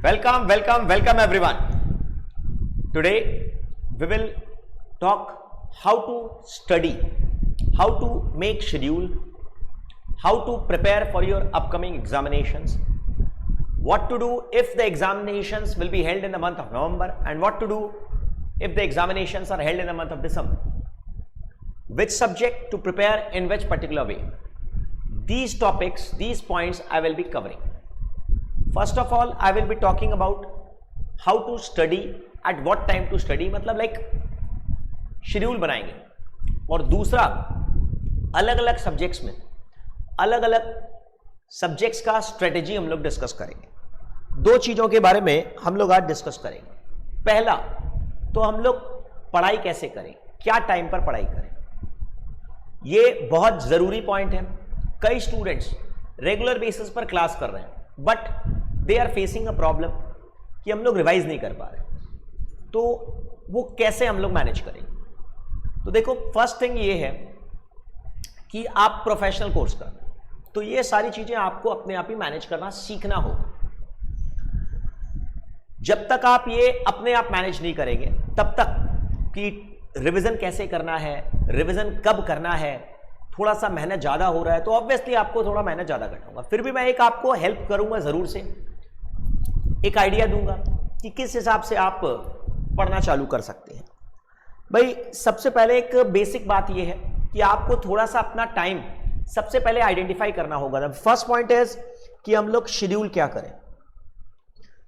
Welcome everyone. Today we will talk how to study, how to make schedule, how to prepare for your upcoming examinations, what to do if the examinations will be held in the month of November, and what to do if the examinations are held in the month of December. Which subject to prepare in which particular way. These topics, these points I will be covering. First of all, I will be talking about how to study, at what time to study, मतलब like schedule बनाएंगे. और दूसरा, अलग अलग subjects में अलग अलग subjects का स्ट्रेटेजी हम लोग डिस्कस करेंगे. दो चीजों के बारे में हम लोग आज डिस्कस करेंगे. पहला तो हम लोग पढ़ाई कैसे करें, क्या टाइम पर पढ़ाई करें. ये बहुत जरूरी पॉइंट है. कई स्टूडेंट्स रेगुलर बेसिस पर क्लास कर रहे हैं but they are facing a problem कि हम लोग रिवाइज नहीं कर पा रहे. तो वो कैसे हम लोग मैनेज करेंगे. तो देखो, फर्स्ट थिंग ये है कि आप प्रोफेशनल कोर्स कर रहे हैं तो ये सारी चीजें आपको अपने आप ही मैनेज करना सीखना होगा. जब तक आप ये अपने आप मैनेज नहीं करेंगे तब तक कि रिवीजन कैसे करना है, रिवीजन कब करना है, थोड़ा सा मेहनत ज्यादा हो रहा है तो ऑब्वियसली आपको थोड़ा मेहनत ज्यादा करना होगा. फिर भी मैं एक आपको हेल्प करूंगा, जरूर से एक आइडिया दूंगा कि किस हिसाब से आप पढ़ना चालू कर सकते हैं. भाई सबसे पहले एक बेसिक बात यह है कि आपको थोड़ा सा अपना टाइम सबसे पहले आइडेंटिफाई करना होगा. फर्स्ट पॉइंट है कि हम लोग शेड्यूल क्या करें.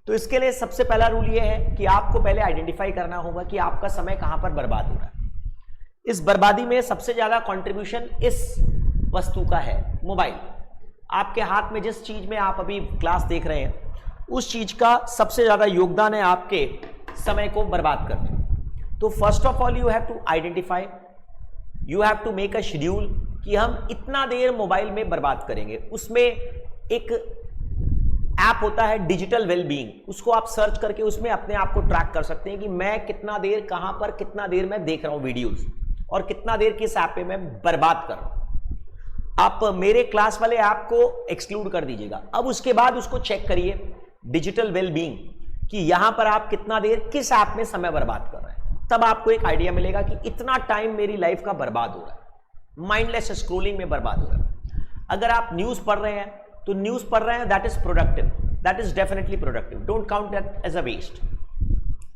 तो इसके लिए सबसे पहला रूल यह है कि आपको पहले आइडेंटिफाई करना होगा कि आपका समय कहां पर बर्बाद हो रहा है. इस बर्बादी में सबसे ज्यादा कंट्रीब्यूशन इस वस्तु का है, मोबाइल. आपके हाथ में जिस चीज में आप अभी क्लास देख रहे हैं उस चीज का सबसे ज्यादा योगदान है आपके समय को बर्बाद करने. तो first of all you have to identify, you have to make a schedule कि हम इतना देर मोबाइल में बर्बाद करेंगे. उसमें एक ऐप होता है डिजिटल वेलबीइंग, उसको आप सर्च करके उसमें अपने आप को ट्रैक कर सकते हैं कि मैं कितना देर कहां पर कितना देर मैं देख रहा हूं वीडियोस और कितना देर किस ऐप पे मैं बर्बाद कर रहा हूं. आप मेरे क्लास वाले ऐप को एक्सक्लूड कर दीजिएगा. अब उसके बाद उसको चेक करिए डिजिटल वेलबीइंग कि यहां पर आप कितना देर किस ऐप में समय बर्बाद कर रहे हैं. तब आपको एक आइडिया मिलेगा कि इतना टाइम मेरी लाइफ का बर्बाद हो रहा है, माइंडलेस स्क्रोलिंग में बर्बाद हो रहा है. अगर आप न्यूज पढ़ रहे हैं तो न्यूज पढ़ रहे हैं, that is productive, that is definitely productive. Don't count that as a waste.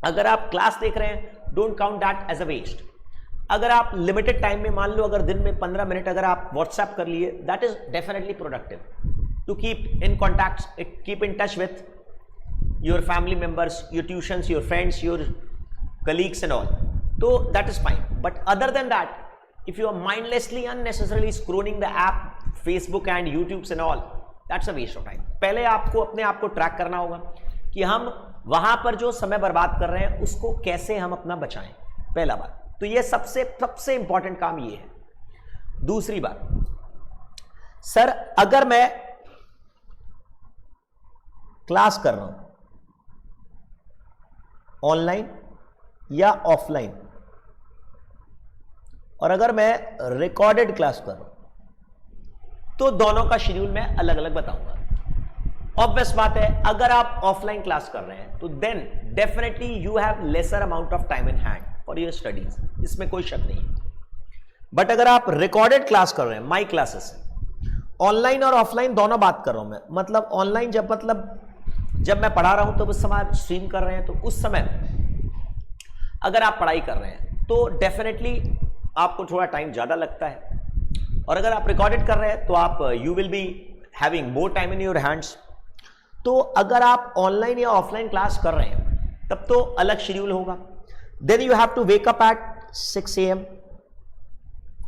अगर आप क्लास देख रहे हैं, don't count that as a waste. अगर आप लिमिटेड टाइम में, मान लो अगर दिन में 15 मिनट अगर आप व्हाट्सएप कर लिए, that is definitely productive to keep in contact, keep in touch with your family members, your tuitions, your friends, your colleagues and all. So that is fine. But other than that, if you are mindlessly, unnecessarily scrolling the app, Facebook and YouTube and all, that's a waste of time. पहले आपको अपने आप को track करना होगा कि हम वहां पर जो समय बर्बाद कर रहे हैं उसको कैसे हम अपना बचाएं. पहला बात तो ये सबसे इंपॉर्टेंट काम ये है. दूसरी बात, सर अगर मैं क्लास कर रहा हूं ऑनलाइन या ऑफलाइन, और अगर मैं रिकॉर्डेड क्लास कर रहा हूं तो दोनों का शेड्यूल मैं अलग अलग बताऊंगा. ऑब्वियस बात है, अगर आप ऑफलाइन क्लास कर रहे हैं तो then definitely you have lesser amount of time in hand for your studies, इसमें कोई शक नहीं है. बट अगर आप रिकॉर्डेड क्लास कर रहे हैं, माई क्लासेस, ऑनलाइन और ऑफलाइन दोनों बात कर रहा हूं मैं. मतलब ऑनलाइन जब मैं पढ़ा रहा हूं तो उस समय आप स्ट्रीम कर रहे हैं, तो उस समय अगर आप पढ़ाई कर रहे हैं तो डेफिनेटली आपको थोड़ा टाइम ज्यादा लगता है. और अगर आप रिकॉर्डेड कर रहे हैं तो आप you will be having more time in your hands. तो अगर आप ऑनलाइन या ऑफलाइन क्लास कर रहे हैं तब तो अलग शेड्यूल होगा. Then you have to wake up at 6 AM.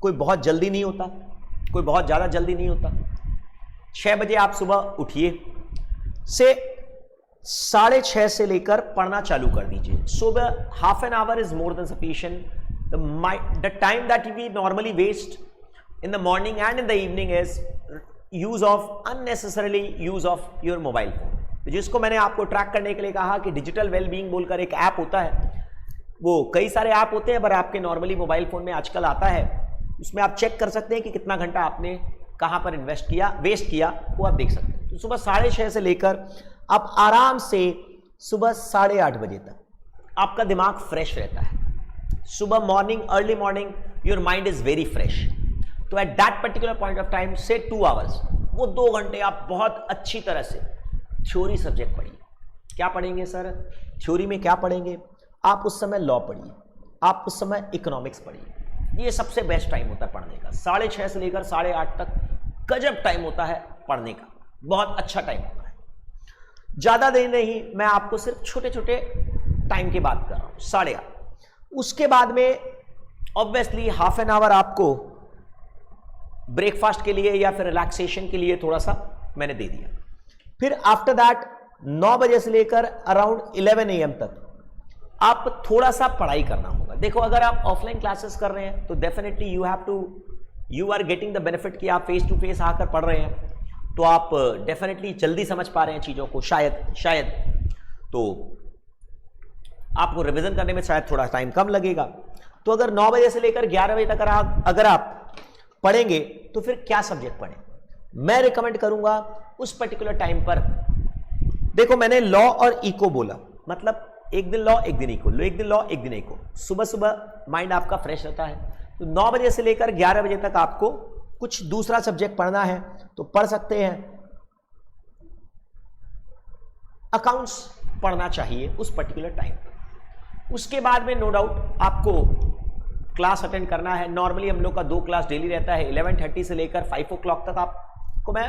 कोई बहुत जल्दी नहीं होता, कोई बहुत ज्यादा जल्दी नहीं होता. 6 बजे आप सुबह उठिए, से 6:30 से लेकर पढ़ना चालू कर दीजिए. सुबह half an hour is more than sufficient. The time that we normally waste in the morning and in the evening is use of unnecessarily use of your mobile phone. जिसको मैंने आपको ट्रैक करने के लिए कहा कि डिजिटल वेलबीइंग बोलकर एक ऐप होता है. वो कई सारे ऐप होते हैं पर आपके नॉर्मली मोबाइल फोन में आजकल आता है. उसमें आप चेक कर सकते हैं कि कितना घंटा आपने कहां पर इन्वेस्ट किया, वेस्ट किया, वो आप देख सकते हैं. तो सुबह 6:30 से लेकर आप आराम से सुबह 8:30 बजे तक आपका दिमाग फ्रेश रहता है। सुबह morning, early morning, your mind is very fresh. तो at that particular point of time से 2 आवर्स, वो 2 घंटे आप बहुत अच्छी तरह से थ्योरी सब्जेक्ट पढ़िए। क्या पढ़ेंगे सर? थ्योरी में क्या पढ़ेंगे? आप उस समय लॉ पढ़िए, आप उस समय इकोनॉमिक्स पढ़िए। ये सबसे बेस्ट टाइम होता है पढ़ने का। 6:30 से लेकर 8:30 तक गजब टाइम होता है पढ़ने का, बहुत अच्छा टाइम होता है। ज्यादा देर नहीं, मैं आपको सिर्फ छोटे छोटे टाइम की बात कर रहा हूं। 8:30, उसके बाद में ऑब्वियसली हाफ एन आवर आपको ब्रेकफास्ट के लिए या फिर रिलैक्सेशन के लिए थोड़ा सा मैंने दे दिया। फिर आफ्टर दैट 9 बजे से लेकर अराउंड 11 AM तक आप थोड़ा सा पढ़ाई करना होगा। देखो, अगर आप ऑफलाइन क्लासेस कर रहे हैं तो definitely you are getting the benefit कि आप फेस टू फेस आकर पढ़ रहे हैं, तो आप डेफिनेटली जल्दी समझ पा रहे हैं चीजों को, शायद तो आपको रिवीजन करने में शायद थोड़ा टाइम कम लगेगा। तो अगर 9 बजे से लेकर 11 बजे तक अगर आप पढ़ेंगे तो फिर क्या सब्जेक्ट पढ़ें? मैं रिकमेंड करूंगा उस पर्टिकुलर टाइम पर, देखो मैंने लॉ और इको बोला, मतलब एक दिन लॉ एक दिन इको, एक दिन लॉ एक दिन इको। सुबह सुबह माइंड आपका फ्रेश रहता है, तो 9 बजे से लेकर 11 बजे तक आपको कुछ दूसरा सब्जेक्ट पढ़ना है तो पढ़ सकते हैं। अकाउंट्स पढ़ना चाहिए उस पर्टिकुलर टाइम पर। उसके बाद में नो डाउट आपको क्लास अटेंड करना है। नॉर्मली हम लोग का 2 क्लास डेली रहता है, 11:30 से लेकर 5 o'clock तक आपको मैं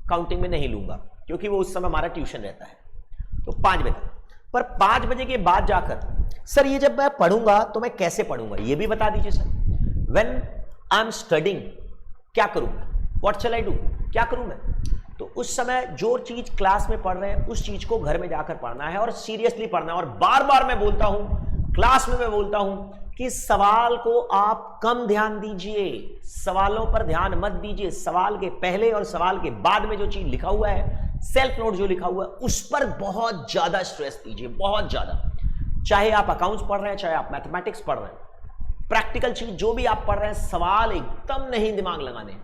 काउंटिंग में नहीं लूंगा क्योंकि वो उस समय हमारा ट्यूशन रहता है, तो 5 बजे तक। पर 5 बजे के बाद जाकर सर ये जब मैं पढ़ूंगा तो मैं कैसे पढ़ूंगा ये भी बता दीजिए sir. When I am studying क्या करूं, व्हाट शैल आई डू, क्या करूं मैं? तो उस समय जो चीज क्लास में पढ़ रहे हैं उस चीज को घर में जाकर पढ़ना है और सीरियसली पढ़ना है। और बार बार मैं बोलता हूं, क्लास में मैं बोलता हूं कि सवाल को आप कम ध्यान दीजिए, सवालों पर ध्यान मत दीजिए। सवाल के पहले और सवाल के बाद में जो चीज लिखा हुआ है, सेल्फ नोट जो लिखा हुआ है, उस पर बहुत ज्यादा स्ट्रेस दीजिए, बहुत ज्यादा। चाहे आप अकाउंट्स पढ़ रहे हैं, चाहे आप मैथमेटिक्स पढ़ रहे हैं, प्रैक्टिकल चीज जो भी आप पढ़ रहे हैं, सवाल एकदम नहीं दिमाग लगाने।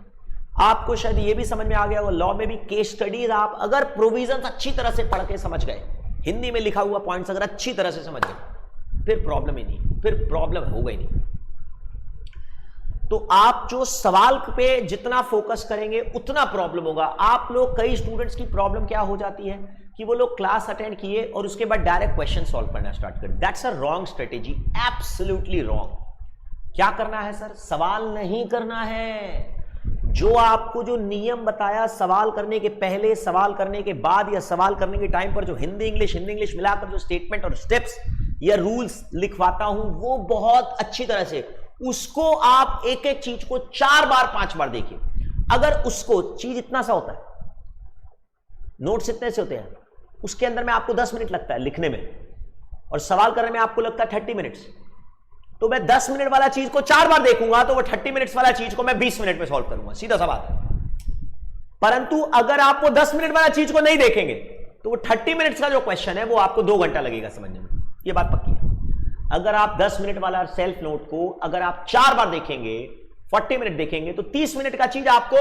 आपको शायद ये भी समझ में आ गया होगा, लॉ में भी केस स्टडीज आप अगर प्रोविजन अच्छी तरह से पढ़ के समझ गए, हिंदी में लिखा हुआ पॉइंट्स अगर अच्छी तरह से समझ गए, फिर प्रॉब्लम ही नहीं, फिर प्रॉब्लम होगा ही नहीं। तो आप जो सवाल पे जितना फोकस करेंगे उतना प्रॉब्लम होगा। आप लोग, कई स्टूडेंट्स की प्रॉब्लम क्या हो जाती है कि वो लोग क्लास अटेंड किए और उसके बाद डायरेक्ट क्वेश्चन सॉल्व करना स्टार्ट कर। That's a wrong strategy, absolutely wrong. क्या करना है सर? सवाल नहीं करना है। जो आपको जो नियम बताया सवाल करने के पहले, सवाल करने के बाद या सवाल करने के टाइम पर, जो हिंदी इंग्लिश मिलाकर जो स्टेटमेंट और स्टेप्स या रूल्स लिखवाता हूं, वो बहुत अच्छी तरह से उसको आप एक एक चीज को 4 बार 5 बार देखिए। अगर उसको चीज इतना सा होता है, नोट्स इतने से होते हैं, उसके अंदर में आपको 10 मिनट लगता है लिखने में और सवाल करने में आपको लगता है 30 मिनट्स, तो मैं 10 मिनट वाला चीज को 4 बार देखूंगा तो वो 30 मिनट्स वाला चीज को मैं 20 मिनट में सॉल्व करूंगा, सीधा सा बात है। परंतु अगर आप वो 10 मिनट वाला चीज को नहीं देखेंगे तो वो 30 मिनट्स का जो क्वेश्चन है वो आपको 2 घंटा लगेगा समझने में, ये बात पक्की है। अगर आप 10 मिनट वाला सेल्फ नोट को अगर आप 4 बार देखेंगे, 40 मिनट देखेंगे, तो 30 मिनट का चीज आपको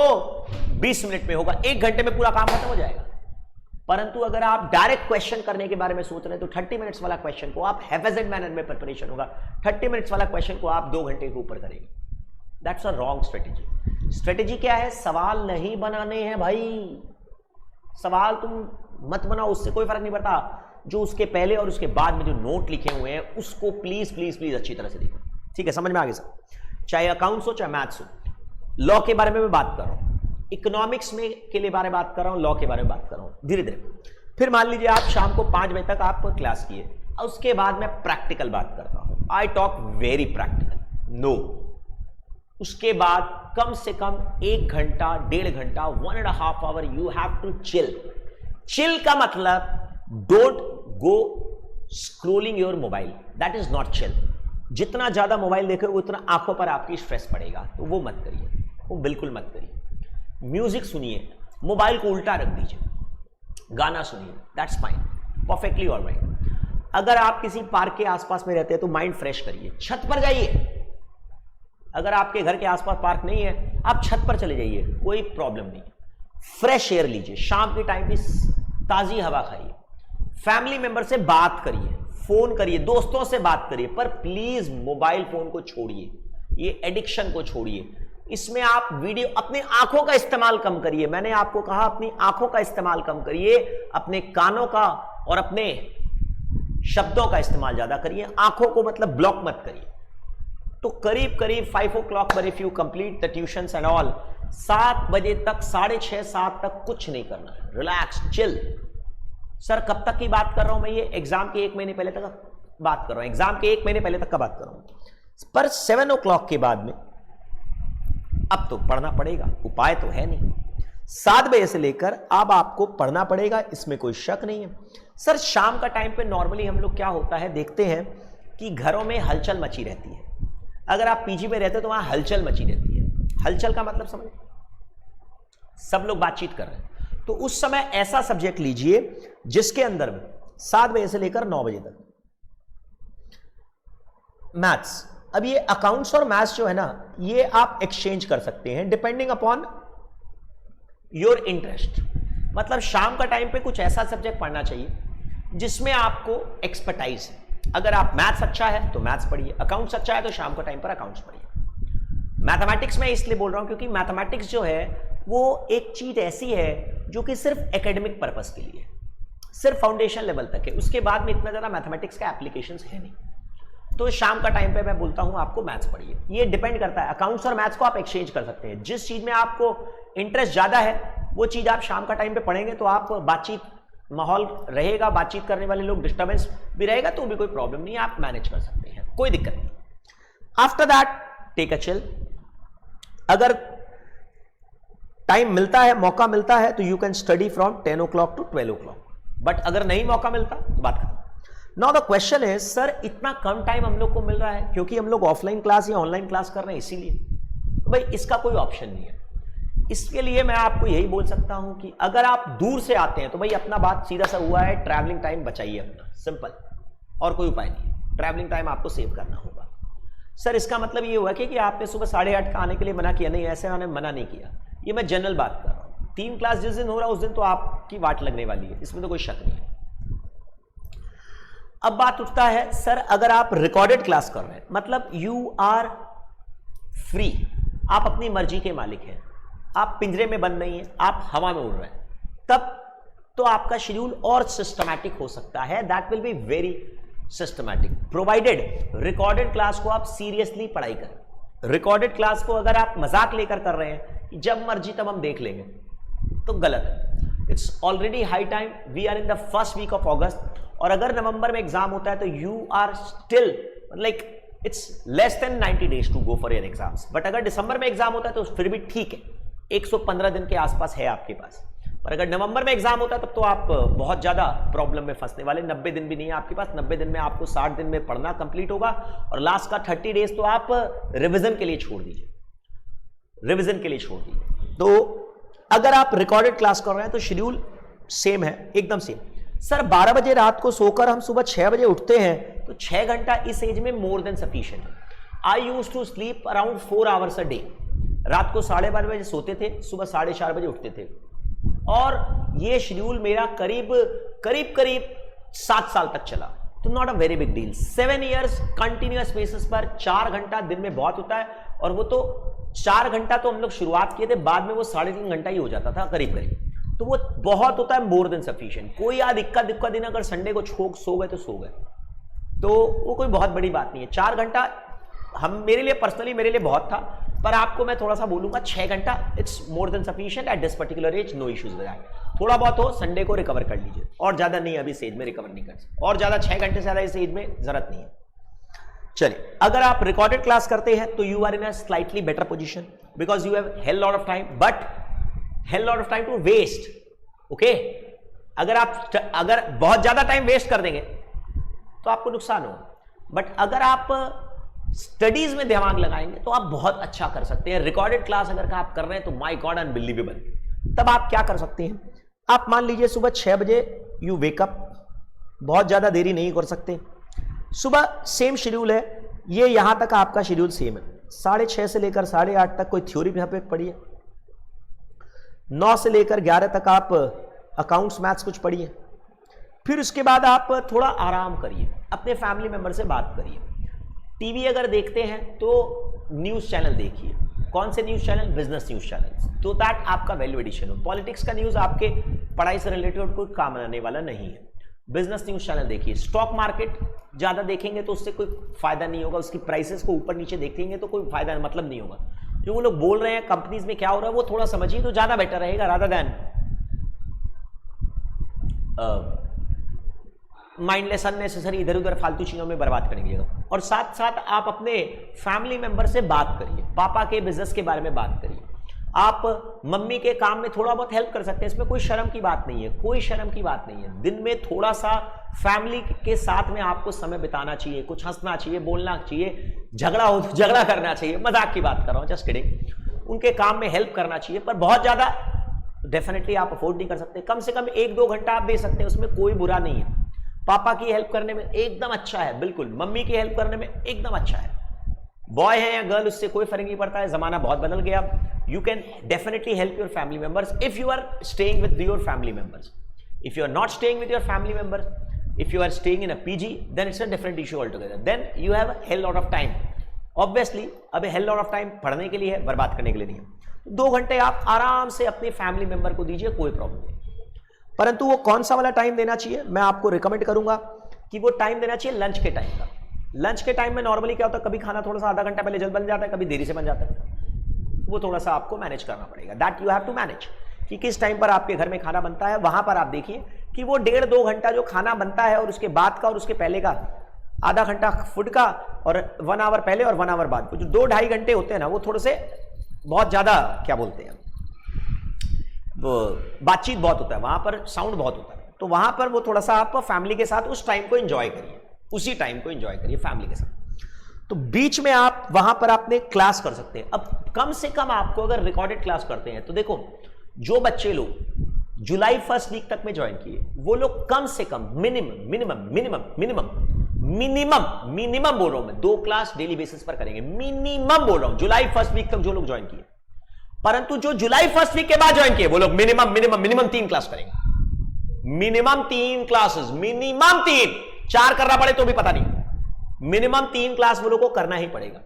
20 मिनट में होगा, 1 घंटे में पूरा काम खत्म हो जाएगा। परंतु अगर आप डायरेक्ट क्वेश्चन करने के बारे में सोच रहे हैं तो 30 मिनट्स वाला क्वेश्चन को आप हैफेजेड मैनर में प्रिपरेशन होगा, 30 मिनट्स वाला क्वेश्चन को आप 2 घंटे के ऊपर करेंगे। That's a wrong strategy. Strategy क्या है? सवाल नहीं बनाने हैं भाई, सवाल तुम मत बनाओ, उससे कोई फर्क नहीं पड़ता। जो उसके पहले और उसके बाद में जो नोट लिखे हुए हैं उसको प्लीज प्लीज प्लीज अच्छी तरह से देखो, ठीक है? समझ में आ गया सर? चाहे अकाउंट्स हो चाहे मैथ्स हो। लॉ के बारे में मैं बात कर रहा हूं, इकोनॉमिक्स में के लिए बारे में बात कर रहा हूं, लॉ के बारे में बात कर रहा हूं धीरे धीरे। फिर मान लीजिए आप शाम को 5 बजे तक आप क्लास किए, उसके बाद मैं प्रैक्टिकल बात करता हूं, I talk very practical, no. उसके बाद कम से कम 1 घंटा 1.5 घंटा 1.5 hour you have to chill. Chill का मतलब don't go scrolling your mobile, that is not chill. जितना ज्यादा मोबाइल देखोगे उतना आंखों पर आपकी स्ट्रेस पड़ेगा, तो वो मत करिए, वो बिल्कुल मत करिए। म्यूजिक सुनिए, मोबाइल को उल्टा रख दीजिए, गाना सुनिए, दैट्स फाइन, परफेक्टली ऑलराइट। अगर आप किसी पार्क के आसपास में रहते हैं तो माइंड फ्रेश करिए, छत पर जाइए। अगर आपके घर के आसपास पार्क नहीं है, आप छत पर चले जाइए, कोई प्रॉब्लम नहीं। फ्रेश एयर लीजिए, शाम के टाइम भी ताजी हवा खाइए, फैमिली मेंबर से बात करिए, फोन करिए, दोस्तों से बात करिए, पर प्लीज मोबाइल फोन को छोड़िए, ये एडिक्शन को छोड़िए। इसमें आप वीडियो, अपनी आंखों का इस्तेमाल कम करिए। मैंने आपको कहा अपनी आंखों का इस्तेमाल कम करिए, अपने कानों का और अपने शब्दों का इस्तेमाल ज्यादा करिए। आंखों को मतलब ब्लॉक मत करिए। तो करीब करीब 5 o'clock पर if you complete the tuitions and all, 7 बजे तक, 6:30 7 तक कुछ नहीं करना है, रिलैक्स चिल। सर कब तक की बात कर रहा हूं मैं? ये एग्जाम के 1 महीने पहले तक बात कर रहा हूं, एग्जाम के 1 महीने पहले तक का बात कर रहा हूं। पर 7 o'clock के बाद में अब तो पढ़ना पड़ेगा, उपाय तो है नहीं। 7 बजे से लेकर अब आपको पढ़ना पड़ेगा, इसमें कोई शक नहीं है। सर शाम का टाइम पे नॉर्मली हम लोग क्या होता है देखते हैं कि घरों में हलचल मची रहती है। अगर आप पीजी में रहते हो तो वहां हलचल मची रहती है। हलचल का मतलब समझ, सब लोग बातचीत कर रहे हैं, तो उस समय ऐसा सब्जेक्ट लीजिए जिसके अंदर में 7 बजे से लेकर 9 बजे तक मैथ्स। अब ये अकाउंट्स और मैथ्स जो है ना, ये आप एक्सचेंज कर सकते हैं डिपेंडिंग अपॉन योर इंटरेस्ट। मतलब शाम का टाइम पे कुछ ऐसा सब्जेक्ट पढ़ना चाहिए जिसमें आपको एक्सपर्टाइज है। अगर आप मैथ्स अच्छा है तो मैथ्स पढ़िए, अकाउंट्स अच्छा है तो शाम का टाइम पर अकाउंट्स पढ़िए। मैथमेटिक्स में इसलिए बोल रहा हूं क्योंकि मैथमेटिक्स जो है वो एक चीज ऐसी है जो कि सिर्फ एकेडमिक पर्पस के लिए, सिर्फ फाउंडेशन लेवल तक है, उसके बाद में इतना ज्यादा मैथमेटिक्स का एप्लीकेशंस है नहीं। तो शाम का टाइम पे मैं बोलता हूं आपको मैथ्स पढ़िए। ये डिपेंड करता है, अकाउंट्स और मैथ्स को आप एक्सचेंज कर सकते हैं। जिस चीज में आपको इंटरेस्ट ज्यादा है वो चीज आप शाम का टाइम पे पढ़ेंगे तो आप बातचीत, माहौल रहेगा, बातचीत करने वाले लोग, डिस्टर्बेंस भी रहेगा तो भी कोई प्रॉब्लम नहीं है, आप मैनेज कर सकते हैं, कोई दिक्कत नहीं। After that take a chill. अगर टाइम मिलता है, मौका मिलता है तो you can study from 10 o'clock to 12 o'clock, but अगर नहीं मौका मिलता तो बात खत्म। नाउ द क्वेश्चन है सर इतना कम टाइम हम लोग को मिल रहा है क्योंकि हम लोग ऑफलाइन क्लास या ऑनलाइन क्लास कर रहे हैं इसीलिए। तो भाई इसका कोई ऑप्शन नहीं है। इसके लिए मैं आपको यही बोल सकता हूं कि अगर आप दूर से आते हैं तो भाई अपना बात सीधा सा हुआ है, ट्रैवलिंग टाइम बचाइए अपना, सिंपल, और कोई उपाय नहीं है। ट्रैवलिंग टाइम आपको सेव करना होगा। सर इसका मतलब ये हुआ कि आपने सुबह 8:30 का आने के लिए मना किया? नहीं, ऐसे मैंने मना नहीं किया, ये मैं जनरल बात कर रहा हूं। 3 क्लास जिस दिन हो रहा है उस दिन तो आपकी वाट लगने वाली है, इसमें तो कोई शक नहीं है। अब बात उठता है सर अगर आप रिकॉर्डेड क्लास कर रहे हैं, मतलब यू आर फ्री, आप अपनी मर्जी के मालिक हैं, आप पिंजरे में बंद नहीं हैं, आप हवा में उड़ रहे हैं, तब तो आपका शेड्यूल और सिस्टमैटिक हो सकता है। That will be very systematic provided recorded class को आप सीरियसली पढ़ाई करें। रिकॉर्डेड क्लास को अगर आप मजाक लेकर कर रहे हैं, जब मर्जी तब हम देख लेंगे, तो गलत है। It's already high time, we are in the first week of August, और अगर नवंबर में एग्जाम होता है तो you are still like it's less than 90 days to go for your exams. But अगर दिसंबर में एग्जाम होता है तो फिर भी ठीक है, 115 दिन के आसपास है आपके पास। पर अगर नवंबर में एग्जाम होता है तब तो आप बहुत ज्यादा प्रॉब्लम में फंसने वाले। 90 दिन भी नहीं है आपके पास, 90 दिन में आपको 60 दिन में पढ़ना कंप्लीट होगा, और लास्ट का 30 days तो आप रिवीजन के लिए छोड़ दीजिए, रिवीजन के लिए छोड़ दीजिए। तो अगर आप रिकॉर्डेड क्लास कर रहे हैं तो शेड्यूल सेम है, एकदम सेम। सर 12 बजे रात को सोकर हम सुबह 6 बजे उठते हैं तो 6 घंटा इस एज में मोर देन सफिशिएंट है। I used to sleep around 4 hours a day. रात को 12:30 बजे सोते थे, सुबह 4:30 बजे उठते थे, और ये शेड्यूल मेरा करीब 7 साल तक चला। तो not a very big deal. 7 years continuous basis पर 4 घंटा दिन में बहुत होता है, और वो तो 4 घंटा तो हम लोग शुरुआत किए थे, बाद में वो 3.5 घंटा ही हो जाता था करीब करीब, तो वो बहुत होता है, मोर देन सफिशिएंट। कोई याद इक्का दिक्का दिन अगर संडे को सो गए तो सो गए, तो वो कोई बहुत बड़ी बात नहीं है। 4 घंटा मेरे लिए पर्सनली, मेरे लिए बहुत था, पर आपको मैं थोड़ा सा बोलूंगा 6 घंटा it's more than sufficient at this particular age, no issues with that. थोड़ा बहुत हो संडे को रिकवर कर लीजिए, और ज्यादा नहीं, अभी एज में रिकवर नहीं कर सकते, और ज्यादा 6 घंटे से ज्यादा इस एज में जरूरत नहीं है। चलिए, अगर आप रिकॉर्डेड क्लास करते हैं तो you are in a slightly better position because you have hell lot of time, but hell lot of time to waste. Okay, अगर बहुत ज्यादा टाइम वेस्ट कर देंगे तो आपको नुकसान होगा, बट अगर आप स्टडीज में दिमाग लगाएंगे तो आप बहुत अच्छा कर सकते हैं। रिकॉर्डेड क्लास अगर आप कर रहे हैं तो माय गॉड अनबिलीवेबल। तब आप क्या कर सकते हैं, आप मान लीजिए सुबह 6 बजे यू वेकअप, बहुत ज्यादा देरी नहीं कर सकते, सुबह सेम शेड्यूल है, ये यहां तक आपका शेड्यूल सेम है, 6:30 से लेकर 8:30 तक कोई थ्योरी यहां पे पढ़िए, 9 से लेकर 11 तक आप अकाउंट्स मैथ्स कुछ पढ़िए, फिर उसके बाद आप थोड़ा आराम करिए, अपने फैमिली मेंबर से बात करिए। टीवी अगर देखते हैं तो न्यूज़ चैनल देखिए। कौन से news channel? Business news channel, तो दैट आपका वैल्यू एडिशन हो। पॉलिटिक्स का न्यूज़ आपके पढ़ाई से रिलेटेड कोई काम आने वाला नहीं है। बिजनेस न्यूज़ चैनल देखिए। स्टॉक मार्केट ज़्यादा देखेंगे तो उससे कोई फायदा नहीं होगा, उसकी प्राइसेस को ऊपर नीचे देखेंगे तो कोई फायदा मतलब नहीं होगा। जो वो लोग बोल रहे हैं कंपनीज में क्या हो रहा है वो थोड़ा समझिए तो ज़्यादा बेटर रहेगा, रादर देन माइंडलेस अननेसेसरी इधर उधर फालतू चीजों में बर्बाद करेंगे। और साथ साथ आप अपने फैमिली मेंबर से बात करिए, पापा के बिजनेस के बारे में बात करिए। आप मम्मी के काम में थोड़ा बहुत हेल्प कर सकते हैं, इसमें कोई शर्म की बात नहीं है, कोई शर्म की बात नहीं है। दिन में थोड़ा सा फैमिली के साथ में आपको समय बिताना चाहिए, कुछ हंसना चाहिए, बोलना चाहिए, झगड़ा हो तो झगड़ा करना चाहिए, मजाक की बात कर रहा हूं, जस्ट किडिंग। उनके काम में हेल्प करना चाहिए, पर बहुत ज्यादा डेफिनेटली आप अफोर्ड नहीं कर सकते। कम से कम 1-2 घंटा आप दे सकते हैं, उसमें कोई बुरा नहीं है। पापा की हेल्प करने में एकदम अच्छा है, बिल्कुल। मम्मी की हेल्प करने में एकदम अच्छा है। बॉय है या गर्ल उससे कोई फर्क नहीं पड़ता है, जमाना बहुत बदल गया। You can definitely help your family members if you are staying with your family members. If you are not staying with your family members, if you are staying in a PG, then it's a different issue all together. Then you have a hell lot of time. Obviously अब hell lot of time पढ़ने के लिए है, बर्बाद करने के लिए नहीं है। 2 घंटे आप आराम से अपने फैमिली मेंबर को दीजिए, कोई प्रॉब्लम नहीं। परंतु वो कौन सा वाला टाइम देना चाहिए, मैं आपको रिकमेंड करूंगा कि वो टाइम देना चाहिए लंच के टाइम का। लंच के टाइम में नॉर्मली क्या होता है, कभी खाना थोड़ा सा आधा घंटा पहले जल्द बन जाता है, कभी देरी से बन जाता है। वो थोड़ा सा आपको मैनेज करना पड़ेगा, that you have to manage, कि किस टाइम पर आपके घर में खाना बनता है। वहां पर आप देखिए कि वो 1.5-2 घंटा जो खाना बनता है और उसके बाद का और उसके पहले का आधा घंटा फूड का और 1 आवर पहले और 1 आवर बाद, जो 2-2.5 घंटे होते हैं ना, वो थोड़े से बहुत ज्यादा क्या बोलते हैं, वो बातचीत बहुत होता है, वहां पर साउंड बहुत होता है। तो वहां पर वो थोड़ा सा आप फैमिली के साथ उस टाइम को एंजॉय करिए, उसी टाइम को एंजॉय करिए फैमिली के साथ। तो बीच में आप वहां पर आपने क्लास कर सकते हैं। अब कम से कम आपको अगर रिकॉर्डेड क्लास करते हैं तो देखो, जो बच्चे लोग जुलाई 1 वीक तक में ज्वाइन किए वो लोग कम से कम मिनिमम बोल रहा हूं मैं, 2 क्लास डेली बेसिस पर करेंगे, मिनिमम बोल रहा हूं, जुलाई 1 वीक तक जो लोग ज्वाइन किए। परंतु जो जुलाई 1 वीक के बाद ज्वाइन किए वो लोग मिनिमम 3 क्लास करेंगे, मिनिमम 3 क्लासेस, मिनिमम 3, 4 करना पड़े तो भी पता नहीं, मिनिमम 3 क्लास वो लोग को करना ही पड़ेगा।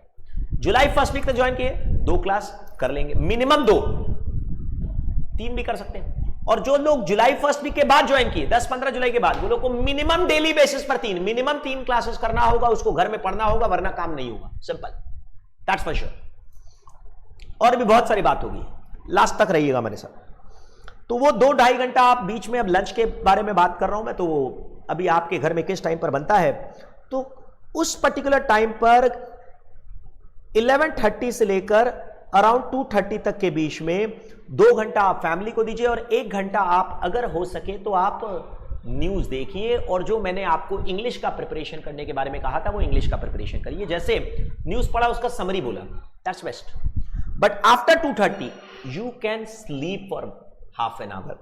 जुलाई 1 वीक तक ज्वाइन किए 2 क्लास कर लेंगे, मिनिमम 2, 3 भी कर सकते हैं। और जो लोग जुलाई 1 वीक के बाद ज्वाइन किए 10-15 जुलाई के बाद, वो लोग को मिनिमम डेली बेसिस पर मिनिमम 3 क्लासेस करना होगा, उसको घर में पढ़ना होगा, वरना काम नहीं होगा, सिंपल, दैट्स फॉर श्योर। और भी बहुत सारी बात होगी, लास्ट तक रहिएगा मेरे साथ। तो वो 2-2.5 घंटा आप बीच में, अब लंच के बारे में बात कर रहा हूं मैं, तो अभी आपके घर में किस टाइम पर बनता है, तो उस पर्टिकुलर टाइम पर 11:30 से लेकर अराउंड 2:30 तक के बीच में 2 घंटा आप फैमिली को दीजिए और 1 घंटा आप अगर हो सके तो आप न्यूज देखिए। और जो मैंने आपको इंग्लिश का प्रिपरेशन करने के बारे में कहा था वो इंग्लिश का प्रिपरेशन करिए। जैसे न्यूज पढ़ा उसका समरी बोला, that's best. But after 2:30 you can sleep for half an our,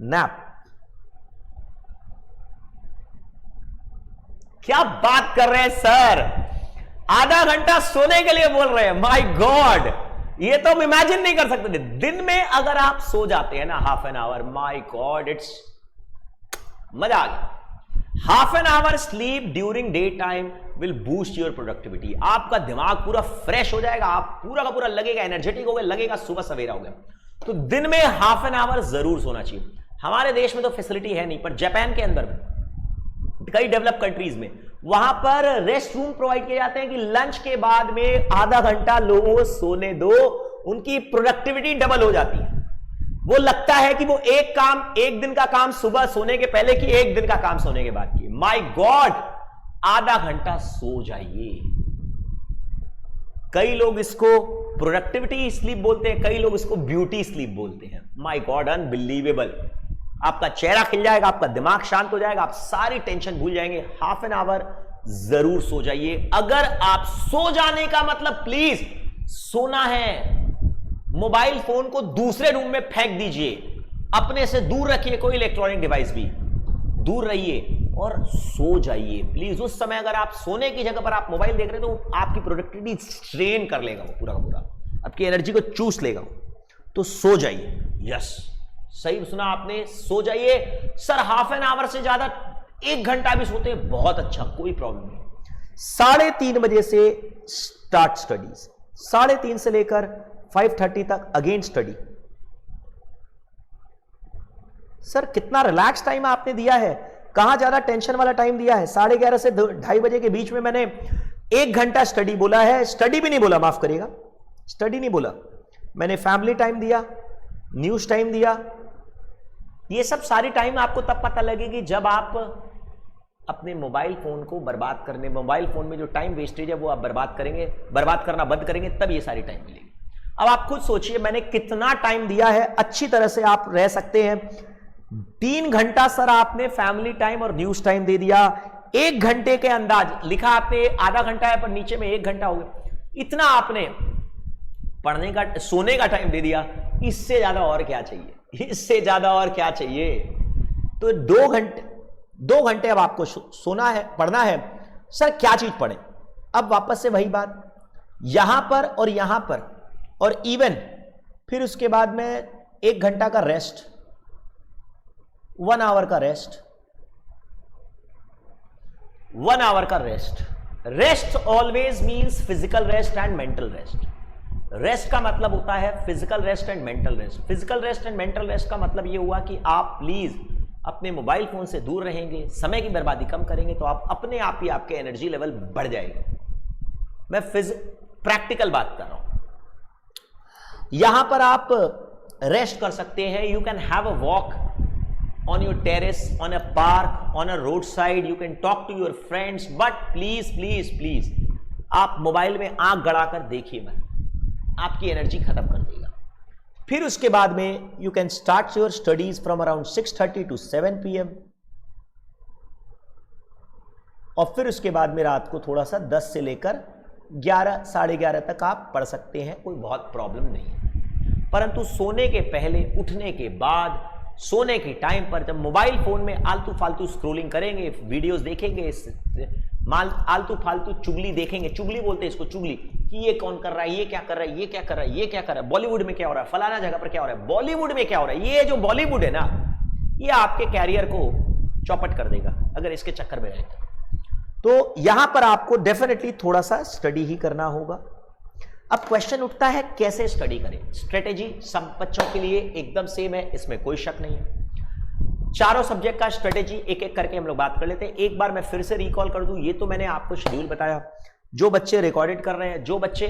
nap. क्या बात कर रहे हैं सर, आधा घंटा सोने के लिए बोल रहे हैं, माय गॉड, ये तो हम इमेजिन नहीं कर सकते थे। दिन में अगर आप सो जाते हैं ना half an our, my God, it's मजा आ गया। Half an our sleep during day time will boost your productivity. आपका दिमाग पूरा फ्रेश हो जाएगा, आप पूरा का पूरा लगेगा एनर्जेटिक हो गया, लगेगा सुबह सवेरा हो गया। तो दिन में हाफ एन आवर जरूर सोना चाहिए। हमारे देश में तो फैसिलिटी है नहीं, पर जापान के अंदर में, कई डेवलप कंट्रीज में, वहां पर रेस्ट रूम प्रोवाइड किए जाते हैं कि लंच के बाद में आधा घंटा लोगों को सोने दो, उनकी प्रोडक्टिविटी डबल हो जाती है। वो लगता है कि वो एक दिन का काम सुबह सोने के पहले की, एक दिन का काम सोने के बाद की। माय गॉड, आधा घंटा सो जाइए। कई लोग इसको प्रोडक्टिविटी स्लीप बोलते हैं, कई लोग इसको ब्यूटी स्लीप बोलते हैं। My God, unbelievable. आपका चेहरा खिल जाएगा, आपका दिमाग शांत हो जाएगा, आप सारी टेंशन भूल जाएंगे। हाफ एन आवर जरूर सो जाइए। अगर आप सो जाने का मतलब, प्लीज सोना है, मोबाइल फोन को दूसरे रूम में फेंक दीजिए, अपने से दूर रखिए, कोई इलेक्ट्रॉनिक डिवाइस भी दूर रहिए और सो जाइए प्लीज। उस समय अगर आप सोने की जगह पर आप मोबाइल देख रहे हैं तो आपकी प्रोडक्टिविटी स्ट्रेन कर लेगा, वो पूरा का पूरा आपकी एनर्जी को चूस लेगा। तो सो जाइए, यस, सही सुना आपने, सो जाइए। सर हाफ एन आवर से ज्यादा 1 घंटा भी सोते हैं, बहुत अच्छा, कोई प्रॉब्लम नहीं। 3:30 बजे से स्टार्ट स्टडीज, 3:30 से लेकर 5:30 तक अगेन स्टडी। सर कितना रिलैक्स टाइम आपने दिया है, कहां ज्यादा टेंशन वाला टाइम दिया है। 11:30 से 2:30 बजे के बीच में मैंने 1 घंटा स्टडी बोला है, स्टडी भी नहीं बोला, माफ करिएगा, स्टडी नहीं बोला, मैंने फैमिली टाइम दिया, न्यूज टाइम दिया। ये सब सारी टाइम आपको तब पता लगेगी जब आप अपने मोबाइल फोन को बर्बाद करने, मोबाइल फोन में जो टाइम वेस्टेज है वो आप बर्बाद करेंगे, बर्बाद करना बंद करेंगे, तब ये सारी टाइम मिलेगी। अब आप खुद सोचिए मैंने कितना टाइम दिया है, अच्छी तरह से आप रह सकते हैं। 3 घंटा सर आपने फैमिली टाइम और न्यूज टाइम दे दिया, 1 घंटे के अंदाज लिखा आपने, आधा घंटा है पर नीचे में 1 घंटा हो गया, इतना आपने पढ़ने का, सोने का टाइम दे दिया। इससे ज्यादा और क्या चाहिए, इससे ज्यादा और क्या चाहिए। तो 2 घंटे अब आपको सोना है, पढ़ना है। सर क्या चीज पढ़ें, अब वापस से वही बात, यहां पर और यहां पर और इवन फिर उसके बाद में 1 घंटा का रेस्ट, 1 आवर का रेस्ट, 1 आवर का rest. Rest always means physical rest and mental rest. Rest का मतलब होता है physical rest and mental rest. Physical rest and mental rest का मतलब यह हुआ कि आप प्लीज अपने मोबाइल फोन से दूर रहेंगे, समय की बर्बादी कम करेंगे, तो आप अपने आप ही आपके एनर्जी लेवल बढ़ जाएगा। मैं प्रैक्टिकल बात कर रहा हूं। यहां पर आप रेस्ट कर सकते हैं, you can have a walk on your terrace, on a park, on a roadside, you can talk to your friends, but please आप मोबाइल में आंख गड़ाकर देखिए मत, आपकी एनर्जी खत्म कर देगा। फिर उसके बाद में you can start your studies from around 6:30 to 7 PM, और फिर उसके बाद में रात को थोड़ा सा 10 से लेकर 11, 11:30 तक आप पढ़ सकते हैं, कोई बहुत प्रॉब्लम नहीं है। परंतु सोने के पहले, उठने के बाद, सोने के टाइम पर जब मोबाइल फोन में आलतू फालतू स्क्रोलिंग करेंगे, वीडियोस देखेंगे, आलतू फालतू चुगली देखेंगे, चुगली बोलते हैं इसको, चुगली, कि ये कौन कर रहा है, ये क्या कर रहा है, ये क्या कर रहा है, ये क्या कर रहा है, बॉलीवुड में क्या हो रहा है, फलाना जगह पर क्या हो रहा है, बॉलीवुड में क्या हो रहा है। ये जो बॉलीवुड है ना, ये आपके कैरियर को चौपट कर देगा अगर इसके चक्कर में रहेगा। तो यहां पर आपको डेफिनेटली थोड़ा सा स्टडी ही करना होगा। अब क्वेश्चन उठता है कैसे स्टडी करें। स्ट्रेटेजी सब बच्चों के लिए एकदम सेम है, इसमें कोई शक नहीं है। चारों सब्जेक्ट का स्ट्रेटेजी एक एक करके हम लोग बात कर लेते हैं। एक बार मैं फिर से रिकॉल कर दूं, ये तो मैंने आपको शेड्यूल बताया। जो बच्चे रिकॉर्डेड कर रहे हैं, जो बच्चे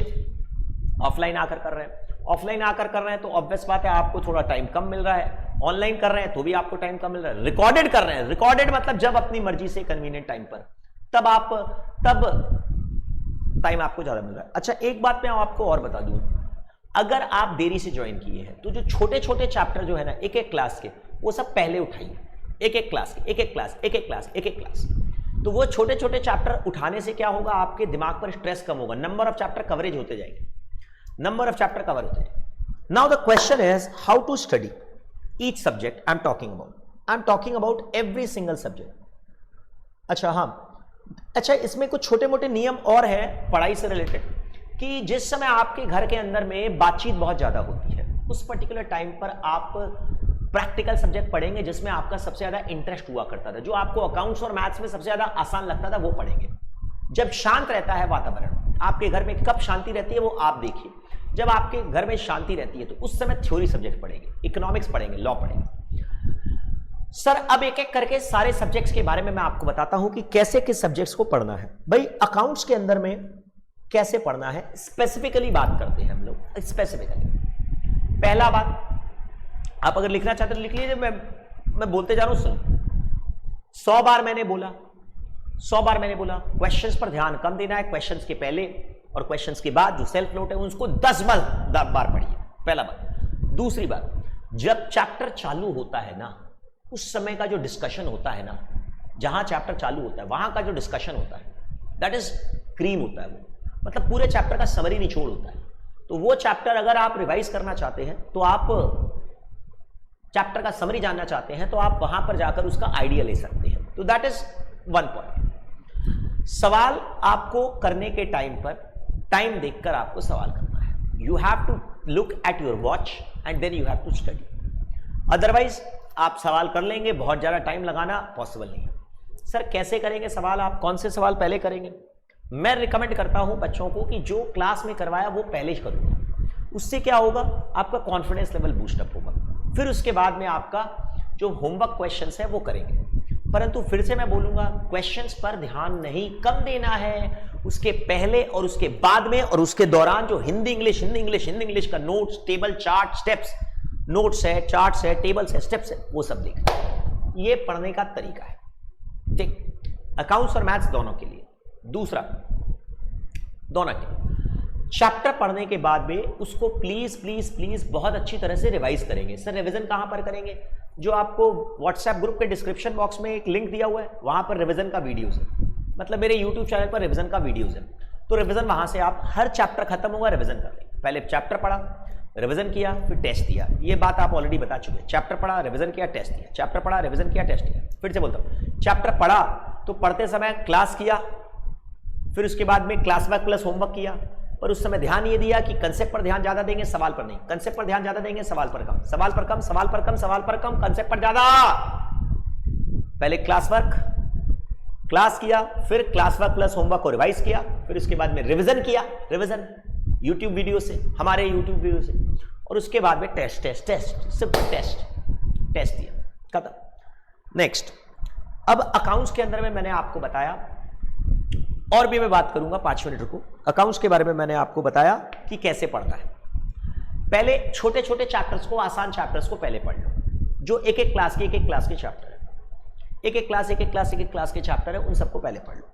ऑफलाइन आकर कर रहे हैं, ऑफलाइन आकर कर रहे हैं तो ऑब्वियस बात है आपको थोड़ा टाइम कम मिल रहा है, ऑनलाइन कर रहे हैं तो भी आपको टाइम कम मिल रहा है, रिकॉर्डेड कर रहे हैं, रिकॉर्डेड मतलब जब अपनी मर्जी से कन्वीनियंट टाइम पर, तब टाइम आपको ज्यादा मिल रहा है। अच्छा एक बात मैं आपको और बता दूं, अगर आप देरी से ज्वाइन किए हैं तो जो छोटे छोटे चैप्टर जो है ना एक एक क्लास के, वो सब पहले उठाइए, एक एक क्लास के, एक एक क्लास, एक एक क्लास, एक एक क्लास। तो वो छोटे छोटे चैप्टर उठाने से क्या होगा, आपके दिमाग पर स्ट्रेस कम होगा, नंबर ऑफ चैप्टर कवरेज होते जाएंगे, नंबर ऑफ चैप्टर कवर होते जाएंगे। Now the question is how to study each subject I am talking about every single subject. अच्छा हाँ, अच्छा इसमें कुछ छोटे मोटे नियम और हैं पढ़ाई से रिलेटेड, कि जिस समय आपके घर के अंदर में बातचीत बहुत ज्यादा होती है, उस पर्टिकुलर टाइम पर आप प्रैक्टिकल सब्जेक्ट पढ़ेंगे जिसमें आपका सबसे ज्यादा इंटरेस्ट हुआ करता था, जो आपको अकाउंट्स और मैथ्स में सबसे ज्यादा आसान लगता था, वो पढ़ेंगे। जब शांत रहता है वातावरण, आपके घर में कब शांति रहती है वो आप देखिए, जब आपके घर में शांति रहती है तो उस समय थ्योरी सब्जेक्ट पढ़ेंगे, इकोनॉमिक्स पढ़ेंगे, लॉ पढ़ेंगे। सर अब एक एक करके सारे सब्जेक्ट्स के बारे में मैं आपको बताता हूं कि कैसे किस सब्जेक्ट्स को पढ़ना है। भाई अकाउंट्स के अंदर में कैसे पढ़ना है, स्पेसिफिकली बात करते हैं हम लोग, स्पेसिफिकली। पहला बात, आप अगर लिखना चाहते तो लिख लीजिए, मैं बोलते जा रहा हूं, सुन। 100 बार मैंने बोला, 100 बार मैंने बोला, क्वेश्चंस पर ध्यान कम देना है, क्वेश्चंस के पहले और क्वेश्चंस के बाद जो सेल्फ नोट है उसको 10 बार पढ़िए, पहला बात। दूसरी बात, जब चैप्टर चालू होता है ना, उस समय का जो डिस्कशन होता है ना, जहां चैप्टर चालू होता है वहां का जो डिस्कशन होता है, दैट इज क्रीम होता है वो, मतलब पूरे चैप्टर का समरी निचोड़ होता है। तो वो चैप्टर अगर आप रिवाइज करना चाहते हैं, तो आप चैप्टर का समरी जानना चाहते हैं, तो आप वहां पर जाकर उसका आइडिया ले सकते हैं। तो दैट इज वन पॉइंट। सवाल आपको करने के टाइम पर टाइम देखकर आपको सवाल करना है। You have to look at your watch and then you have to study. Otherwise आप सवाल कर लेंगे, बहुत ज्यादा टाइम लगाना पॉसिबल नहीं है। सर कैसे करेंगे सवाल, आप कौन से सवाल पहले करेंगे? मैं रिकमेंड करता हूं बच्चों को कि जो क्लास में करवाया वो पहले ही करूंगा। उससे क्या होगा, आपका कॉन्फिडेंस लेवल बूस्टअप होगा। फिर उसके बाद में आपका जो होमवर्क क्वेश्चंस है वो करेंगे। परंतु फिर से मैं बोलूंगा, क्वेश्चंस पर ध्यान नहीं कम देना है, उसके पहले और उसके बाद में और उसके दौरान जो हिंदी इंग्लिश का notes, table, chart, steps, notes है, चार्ट्स है, टेबल्स है, स्टेप्स है, वो सब देखना। ये पढ़ने का तरीका है, ठीक, अकाउंट्स और मैथ्स दोनों के लिए। दूसरा, दोनों के चैप्टर पढ़ने के बाद में उसको प्लीज प्लीज प्लीज बहुत अच्छी तरह से रिवाइज करेंगे। सर रिवीजन कहां पर करेंगे? जो आपको व्हाट्सएप ग्रुप के डिस्क्रिप्शन बॉक्स में एक लिंक दिया हुआ है, वहां पर रिवीजन का वीडियोस है, मतलब मेरे यूट्यूब चैनल पर रिवीजन का वीडियोस है। तो रिवीजन वहां से आप हर चैप्टर खत्म होगा रिवीजन कर लेंगे। पहले चैप्टर पढ़ा, रिवीजन किया, फिर टेस्ट दिया। ये बात आप ऑलरेडी बता चुके हैं। चैप्टर पढ़ा, रिवीजन किया, टेस्ट दिया, चैप्टर पढ़ा, रिवीजन किया, टेस्ट दिया। फिर से बोलता हूं, चैप्टर पढ़ा तो पढ़ते समय क्लास किया, फिर उसके बाद में क्लास वर्क प्लस होमवर्क किया, पर उस समय ध्यान ये दिया कि कंसेप्ट पर ध्यान ज्यादा देंगे, सवाल पर नहीं। कंसेप्ट पर ध्यान ज्यादा देंगे, सवाल पर कम, सवाल पर कम, सवाल पर कम, सवाल पर कम, कंसेप्ट पर ज्यादा। पहले क्लास वर्क, क्लास किया, फिर क्लास वर्क प्लस होमवर्क को रिवाइज किया, फिर उसके बाद में रिवीजन किया, रिवीजन यूट्यूब वीडियो से, हमारे यूट्यूब वीडियो से, और उसके बाद में टेस्ट टेस्ट टेस्ट सिर्फ टेस्ट दिया, खत्म। नेक्स्ट, अब अकाउंट्स के अंदर में मैंने आपको बताया, और भी मैं बात करूंगा 5 मिनट रुको। अकाउंट्स के बारे में मैंने आपको बताया कि कैसे पढ़ना है। पहले छोटे छोटे चैप्टर्स को, आसान चैप्टर्स को पहले पढ़ लो, जो एक एक क्लास के चैप्टर है, एक एक क्लास के चैप्टर है, उन सबको पहले पढ़ लो।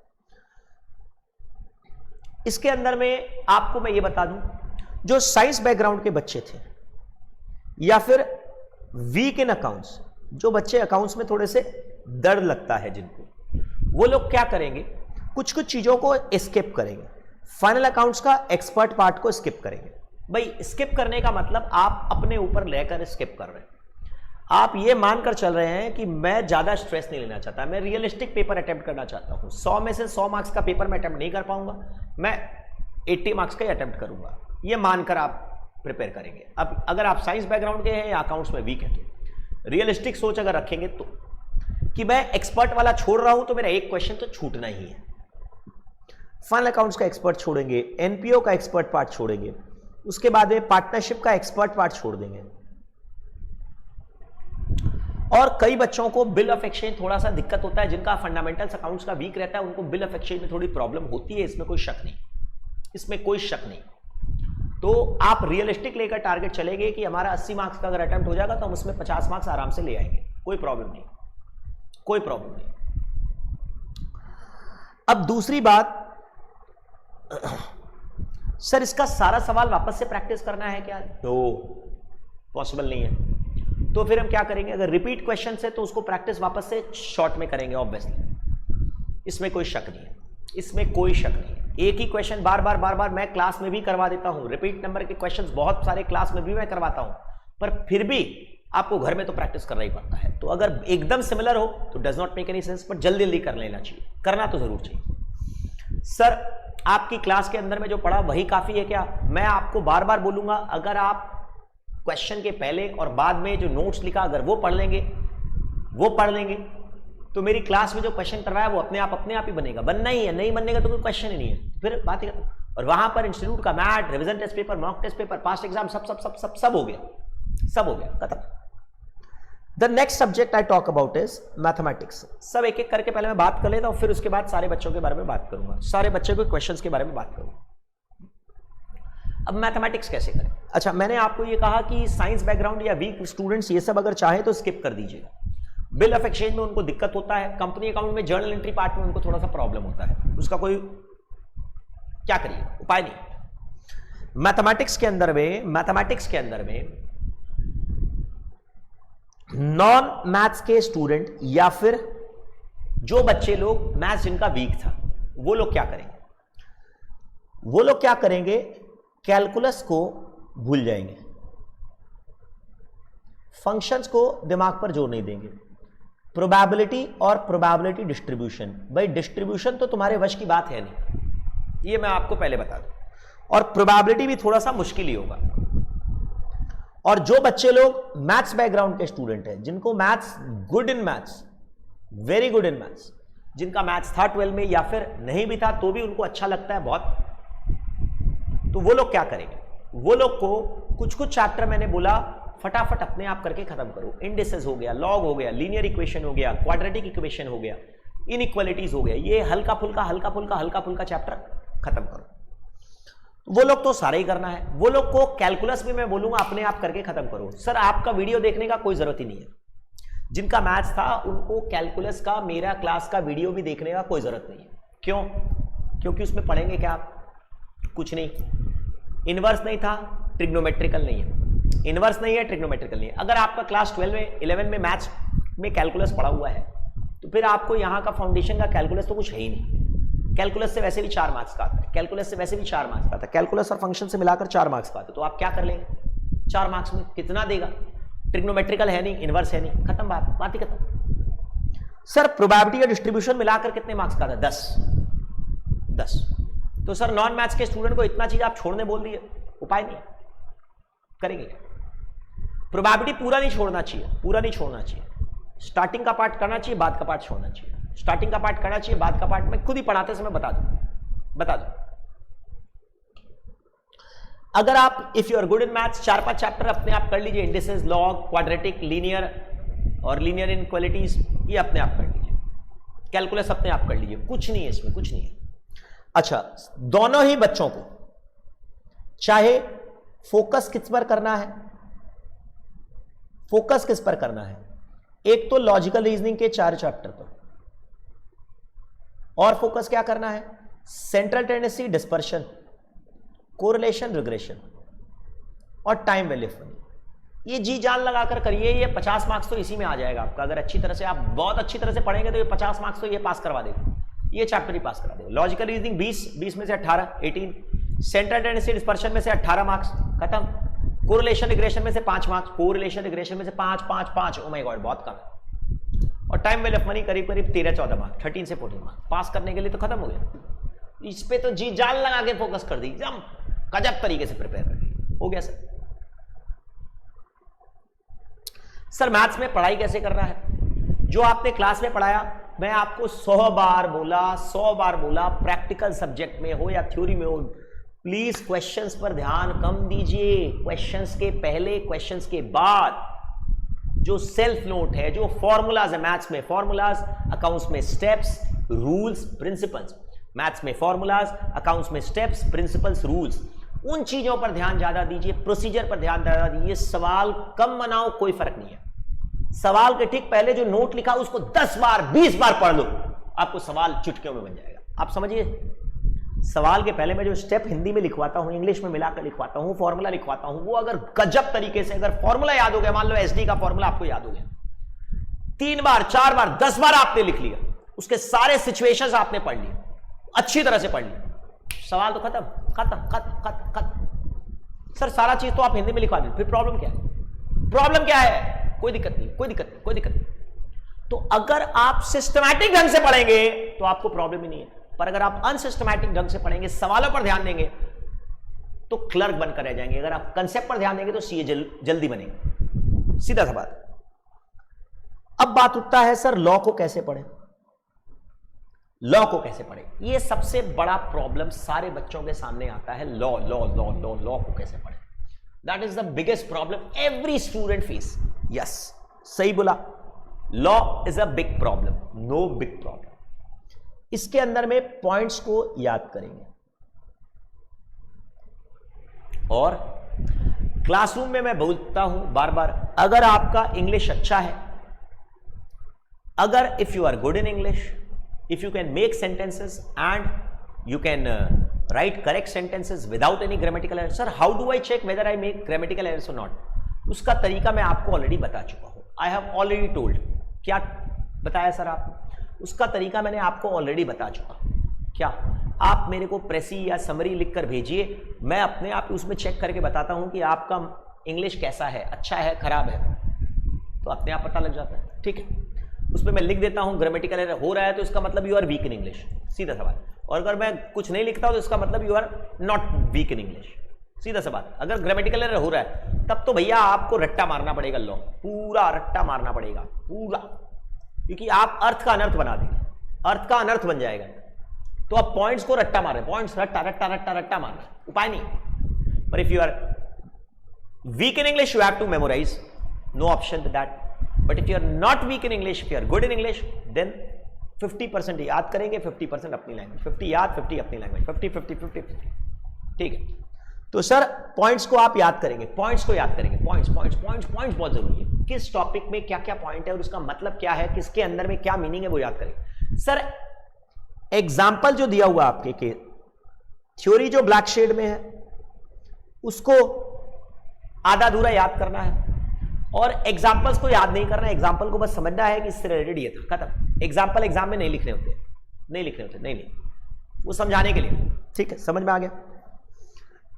इसके अंदर में आपको मैं ये बता दूं, जो साइंस बैकग्राउंड के बच्चे थे या फिर वीक इन अकाउंट्स, जो बच्चे अकाउंट्स में थोड़े से डर लगता है जिनको, वो लोग क्या करेंगे, कुछ कुछ चीजों को स्किप करेंगे। फाइनल अकाउंट्स का एक्सपर्ट पार्ट को स्किप करेंगे। भाई स्किप करने का मतलब आप अपने ऊपर लेकर स्किप कर रहे हैं। आप ये मानकर चल रहे हैं कि मैं ज्यादा स्ट्रेस नहीं लेना चाहता, मैं रियलिस्टिक पेपर अटेम्प्ट करना चाहता हूं। 100 में से 100 मार्क्स का पेपर मैं अटेम्प्ट नहीं कर पाऊंगा, मैं 80 मार्क्स का ही अटेम्प्ट करूंगा, ये मानकर आप प्रिपेयर करेंगे। अब अगर आप साइंस बैकग्राउंड के हैं या अकाउंट्स में वीक है, तो रियलिस्टिक सोच अगर रखेंगे तो कि मैं एक्सपर्ट वाला छोड़ रहा हूं तो मेरा एक क्वेश्चन तो छूटना ही है। फाइनल अकाउंट्स का एक्सपर्ट छोड़ेंगे, एनपीओ का एक्सपर्ट पार्ट छोड़ेंगे, उसके बाद में पार्टनरशिप का एक्सपर्ट पार्ट छोड़ देंगे। और कई बच्चों को बिल ऑफ एक्सचेंज थोड़ा सा दिक्कत होता है, जिनका फंडामेंटल्स अकाउंट्स का वीक रहता है, उनको बिल ऑफ एक्सचेंज में थोड़ी प्रॉब्लम होती है, इसमें कोई शक नहीं, इसमें कोई शक नहीं। तो आप रियलिस्टिक लेकर टारगेट चलेंगे कि हमारा 80 मार्क्स का अगर अटेम्प्ट हो जाएगा तो हम उसमें 50 मार्क्स आराम से ले आएंगे, कोई प्रॉब्लम नहीं, कोई प्रॉब्लम नहीं। अब दूसरी बात, सर इसका सारा सवाल वापस से प्रैक्टिस करना है क्या? तो पॉसिबल नहीं है। तो फिर हम क्या करेंगे, अगर रिपीट क्वेश्चन है तो उसको प्रैक्टिस वापस से शॉर्ट में करेंगे ऑब्वियसली, इसमें कोई शक नहीं है, इसमें कोई शक नहीं है। एक ही क्वेश्चन बार बार मैं क्लास में भी करवा देता हूं, रिपीट नंबर के क्वेश्चंस बहुत सारे क्लास में भी मैं करवाता हूं, पर फिर भी आपको घर में तो प्रैक्टिस करना ही पड़ता है। तो अगर एकदम सिमिलर हो तो does not make any sense, पर जल्दी जल्दी कर लेना चाहिए, करना तो जरूर चाहिए। सर आपकी क्लास के अंदर में जो पढ़ा वही काफी है क्या? मैं आपको बार बार बोलूंगा, अगर आप क्वेश्चन के पहले और बाद में जो नोट्स लिखा अगर वो पढ़ लेंगे तो मेरी क्लास में जो क्वेश्चन करवाया वो अपने आप ही बनेगा। बनना ही है, नहीं बनेगा तो कोई क्वेश्चन ही नहीं है, फिर बात ही खत्म। और वहां पर इंस्टीट्यूट का math, revision test paper, mock test paper, past exam सब हो गया, खत्म। The next subject I talk about is mathematics. सब एक एक करके पहले मैं बात कर लेता हूं, फिर उसके बाद सारे बच्चों के बारे में बात करूंगा, सारे बच्चों के क्वेश्चंस के बारे में बात करूंगा। अब मैथमेटिक्स कैसे करें? अच्छा, मैंने आपको ये कहा कि साइंस बैकग्राउंड या वीक स्टूडेंट्स ये सब अगर चाहे तो स्किप कर दीजिएगा। बिल ऑफ एक्सचेंज में उनको दिक्कत होता है, कंपनी अकाउंट में जर्नल एंट्री पार्ट में उनको थोड़ा सा प्रॉब्लम होता है, उसका कोई क्या करिए, उपाय नहीं। मैथमेटिक्स के अंदर में नॉन मैथ्स के स्टूडेंट या फिर जो बच्चे लोग मैथ्स जिनका वीक था, वो लोग क्या करेंगे, कैलकुलस को भूल जाएंगे, फंक्शंस को दिमाग पर जोर नहीं देंगे। प्रोबेबिलिटी और प्रोबेबिलिटी डिस्ट्रीब्यूशन, भाई डिस्ट्रीब्यूशन तो तुम्हारे वश की बात है नहीं, ये मैं आपको पहले बता दूं, और प्रोबेबिलिटी भी थोड़ा सा मुश्किल ही होगा। और जो बच्चे लोग मैथ्स बैकग्राउंड के स्टूडेंट हैं, जिनको maths good in maths, very good in maths, जिनका मैथ्स था 12 में या फिर नहीं भी था तो भी उनको अच्छा लगता है बहुत, तो वो लोग क्या करेंगे, वो लोग को कुछ कुछ चैप्टर मैंने बोला फटाफट अपने आप करके खत्म करो। इंडिसेस हो गया, लॉग हो गया, लीनियर इक्वेशन हो गया, क्वाड्रेटिक इक्वेशन हो गया, इनइक्वालिटीज हो गया, ये हल्का फुल्का चैप्टर खत्म करो। वो लोग तो सारे ही करना है। वो लोग को कैलकुलस भी मैं बोलूंगा अपने आप करके खत्म करो। सर आपका वीडियो देखने का कोई जरूरत ही नहीं है। जिनका मैथ्स था उनको कैलकुलस का मेरा क्लास का वीडियो भी देखने का कोई जरूरत नहीं है। क्यों? क्योंकि उसमें पढ़ेंगे क्या आप? कुछ नहीं। इनवर्स नहीं था, ट्रिग्नोमेट्रिकल नहीं है। इनवर्स नहीं है, ट्रिग्नोमेट्रिकल नहीं है। अगर आपका क्लास 12 में 11 में मैथ्स में कैलकुलस पढ़ा हुआ है तो फिर आपको यहाँ का फाउंडेशन का कैलकुलस तो कुछ है ही नहीं। कैलकुलस से वैसे भी 4 मार्क्स का आता है, कैलकुलस से वैसे भी 4 मार्क्स का आता है, कैलकुलस और फंक्शन से मिलाकर 4 मार्क्स का आता है। तो आप क्या कर लेंगे 4 मार्क्स में? कितना देगा? ट्रिग्नोमेट्रिकल है नहीं, इनवर्स है नहीं, खत्म बात ही खत्म। सर प्रोबेबिलिटी और डिस्ट्रीब्यूशन मिलाकर कितने मार्क्स का था? 10। तो सर नॉन मैथ्स के स्टूडेंट को इतना चीज आप छोड़ने बोल दिए, उपाय नहीं करेंगे। प्रोबेबिलिटी पूरा नहीं छोड़ना चाहिए, स्टार्टिंग का पार्ट करना चाहिए, बाद का पार्ट छोड़ना चाहिए। स्टार्टिंग का पार्ट करना चाहिए, बाद का पार्ट मैं खुद ही पढ़ाते समय बता दूं। अगर आप if you are good in maths 4-5 chapter अपने आप कर लीजिए, इंडिसेस, लॉग, क्वाड्रेटिक, लीनियर और लीनियर इनइक्वालिटीज, ये अपने आप कर लीजिए। कैलकुलस अपने आप कर लीजिए, कुछ नहीं है इसमें, कुछ नहीं है। अच्छा, दोनों ही बच्चों को चाहे फोकस किस पर करना है, एक तो लॉजिकल रीजनिंग के 4 चैप्टर पर, और फोकस क्या करना है? Central tendency, dispersion, correlation, regression और टाइम वैल्यू ऑफ मनी। ये जी जान लगाकर करिए, ये 50 मार्क्स तो इसी में आ जाएगा आपका। अगर अच्छी तरह से आप बहुत अच्छी तरह से पढ़ेंगे तो ये 50 मार्क्स तो ये पास करवा देगा, ये चैप्टर ही पास करा देगा। लॉजिकल रीजनिंग 20 में से 18, 18। सेंट्रल टेंडेंसी डिस्पर्शन में से 18 मार्क्स खत्म। कोरिलेशन रिग्रेशन में से 5 मार्क्स, कोरिलेशन रिग्रेशन में से 5। ओ माय गॉड, बहुत कम है। और टाइम वैल्यू ऑफ मनी करीब 13-14 मार्क्स, 13 से 14 मार्क्स पास करने के लिए तो खत्म हो गया। इस पे तो जी जान लगा के फोकस कर दी, एकदम गजब तरीके से प्रिपेयर कर दी, हो गया सर मैथ्स में पढ़ाई कैसे करना है? जो आपने क्लास में पढ़ाया, मैं आपको 100 बार बोला, प्रैक्टिकल सब्जेक्ट में हो या थ्योरी में हो, प्लीज क्वेश्चंस पर ध्यान कम दीजिए। क्वेश्चंस के पहले, क्वेश्चंस के बाद जो सेल्फ नोट है, जो फॉर्मूलाज है मैथ्स में, फॉर्मूलाज, अकाउंट्स में स्टेप्स, रूल्स, प्रिंसिपल्स। मैथ्स में फॉर्मूलाज, अकाउंट्स में स्टेप्स, प्रिंसिपल्स, रूल्स, उन चीजों पर ध्यान ज्यादा दीजिए, प्रोसीजर पर ध्यान ज्यादा दीजिए। सवाल कम बनाओ, कोई फर्क नहीं है। सवाल के ठीक पहले जो नोट लिखा उसको 10 बार 20 बार पढ़ लो, आपको सवाल चुटकियों में बन जाएगा। आप समझिए, सवाल के पहले मैं जो स्टेप हिंदी में लिखवाता हूं, इंग्लिश में मिलाकर लिखवाता हूं, फॉर्मूला लिखवाता हूं, वो अगर गजब तरीके से अगर फॉर्मूला याद हो गया, मान लो एसडी का फॉर्मूला आपको याद हो गया, 3 बार 4 बार 10 बार आपने लिख लिया, उसके सारे सिचुएशंस आपने पढ़ लिए, अच्छी तरह से पढ़ लिया, सवाल तो खत्म। सर सारा चीज तो आप हिंदी में लिखवा दें, फिर प्रॉब्लम क्या है? कोई दिक्कत नहीं। तो अगर आप सिस्टमैटिक ढंग से पढ़ेंगे तो आपको प्रॉब्लम ही नहीं है, पर अगर आप अनसिस्टमैटिक ढंग से पढ़ेंगे, सवालों पर ध्यान देंगे तो क्लर्क बनकर रह जाएंगे। अगर आप कंसेप्ट पर ध्यान देंगे तो सीए जल्दी बनेंगे, सीधा सा बात। अब बात उठता है सर लॉ को कैसे पढ़ें? ये सबसे बड़ा प्रॉब्लम सारे बच्चों के सामने आता है। लॉ को कैसे पढ़ें? That is the biggest problem every student face. Yes, सही बोला, law is a big problem, no big problem. इसके अंदर में पॉइंट्स को याद करेंगे और क्लासरूम में मैं बोलता हूं बार बार, अगर आपका इंग्लिश अच्छा है, अगर if you are good in English, if you can make sentences and you can write correct sentences without any grammatical error. Sir, how do I check whether I make grammatical errors or not? उसका तरीका मैं आपको already बता चुका हूं। I have already told। क्या बताया sir आपने? उसका तरीका मैंने आपको ऑलरेडी बता चुका। क्या? आप मेरे को प्रेसी या समरी लिखकर भेजिए, मैं अपने आप उसमें चेक करके बताता हूं कि आपका इंग्लिश कैसा है, अच्छा है, खराब है, तो अपने आप पता लग जाता है। ठीक है, उसमें मैं लिख देता हूं ग्रामेटिकल एरर हो रहा है तो इसका मतलब you are weak in English, सीधा सवाल। और अगर मैं कुछ नहीं लिखता हूं तो इसका मतलब you are not weak in English. सीधा सा बात। अगर ग्रामेटिकल एरर हो रहा है तब तो भैया आपको रट्टा मारना पड़ेगा, लॉन्ग पूरा रट्टा मारना पड़ेगा पूरा, क्योंकि आप अर्थ का अनर्थ बना देंगे, अर्थ का अनर्थ बन जाएगा। तो आप पॉइंट्स को रट्टा मार रहे हैं, पॉइंट्स रट्टा रट्टा रट्टा रट्टा मार रहे हैं, उपाय नहीं। पर if you are weak in English you have to memorize, no option to that. But if you are not weak in English, if you are good in English, then 50% याद करेंगे, 50% अपनी लैंग्वेज, 50 याद 50 अपनी लैंग्वेज, 50-50-50-50, ठीक है। तो sir points को आप याद करेंगे, पॉइंट्स को याद करेंगे, पॉइंट्स पॉइंट्स पॉइंट्स पॉइंट्स बहुत जरूरी है। किस टॉपिक में क्या क्या पॉइंट है और उसका मतलब क्या है, किसके अंदर में क्या मीनिंग है, वो याद करेंगे। सर एग्जाम्पल जो दिया हुआ आपके के थ्योरी जो ब्लैक शेड में है उसको आधा अधूरा याद करना है, और एग्जाम्पल्स को याद नहीं करना है, एग्जाम्पल को बस समझना है कि इससे रिलेटेड ये था, खत्म। एग्जाम्पल एग्जाम में नहीं लिखने होते, नहीं लिखने होते, नहीं, वो समझाने के लिए, ठीक है, समझ में आ गया।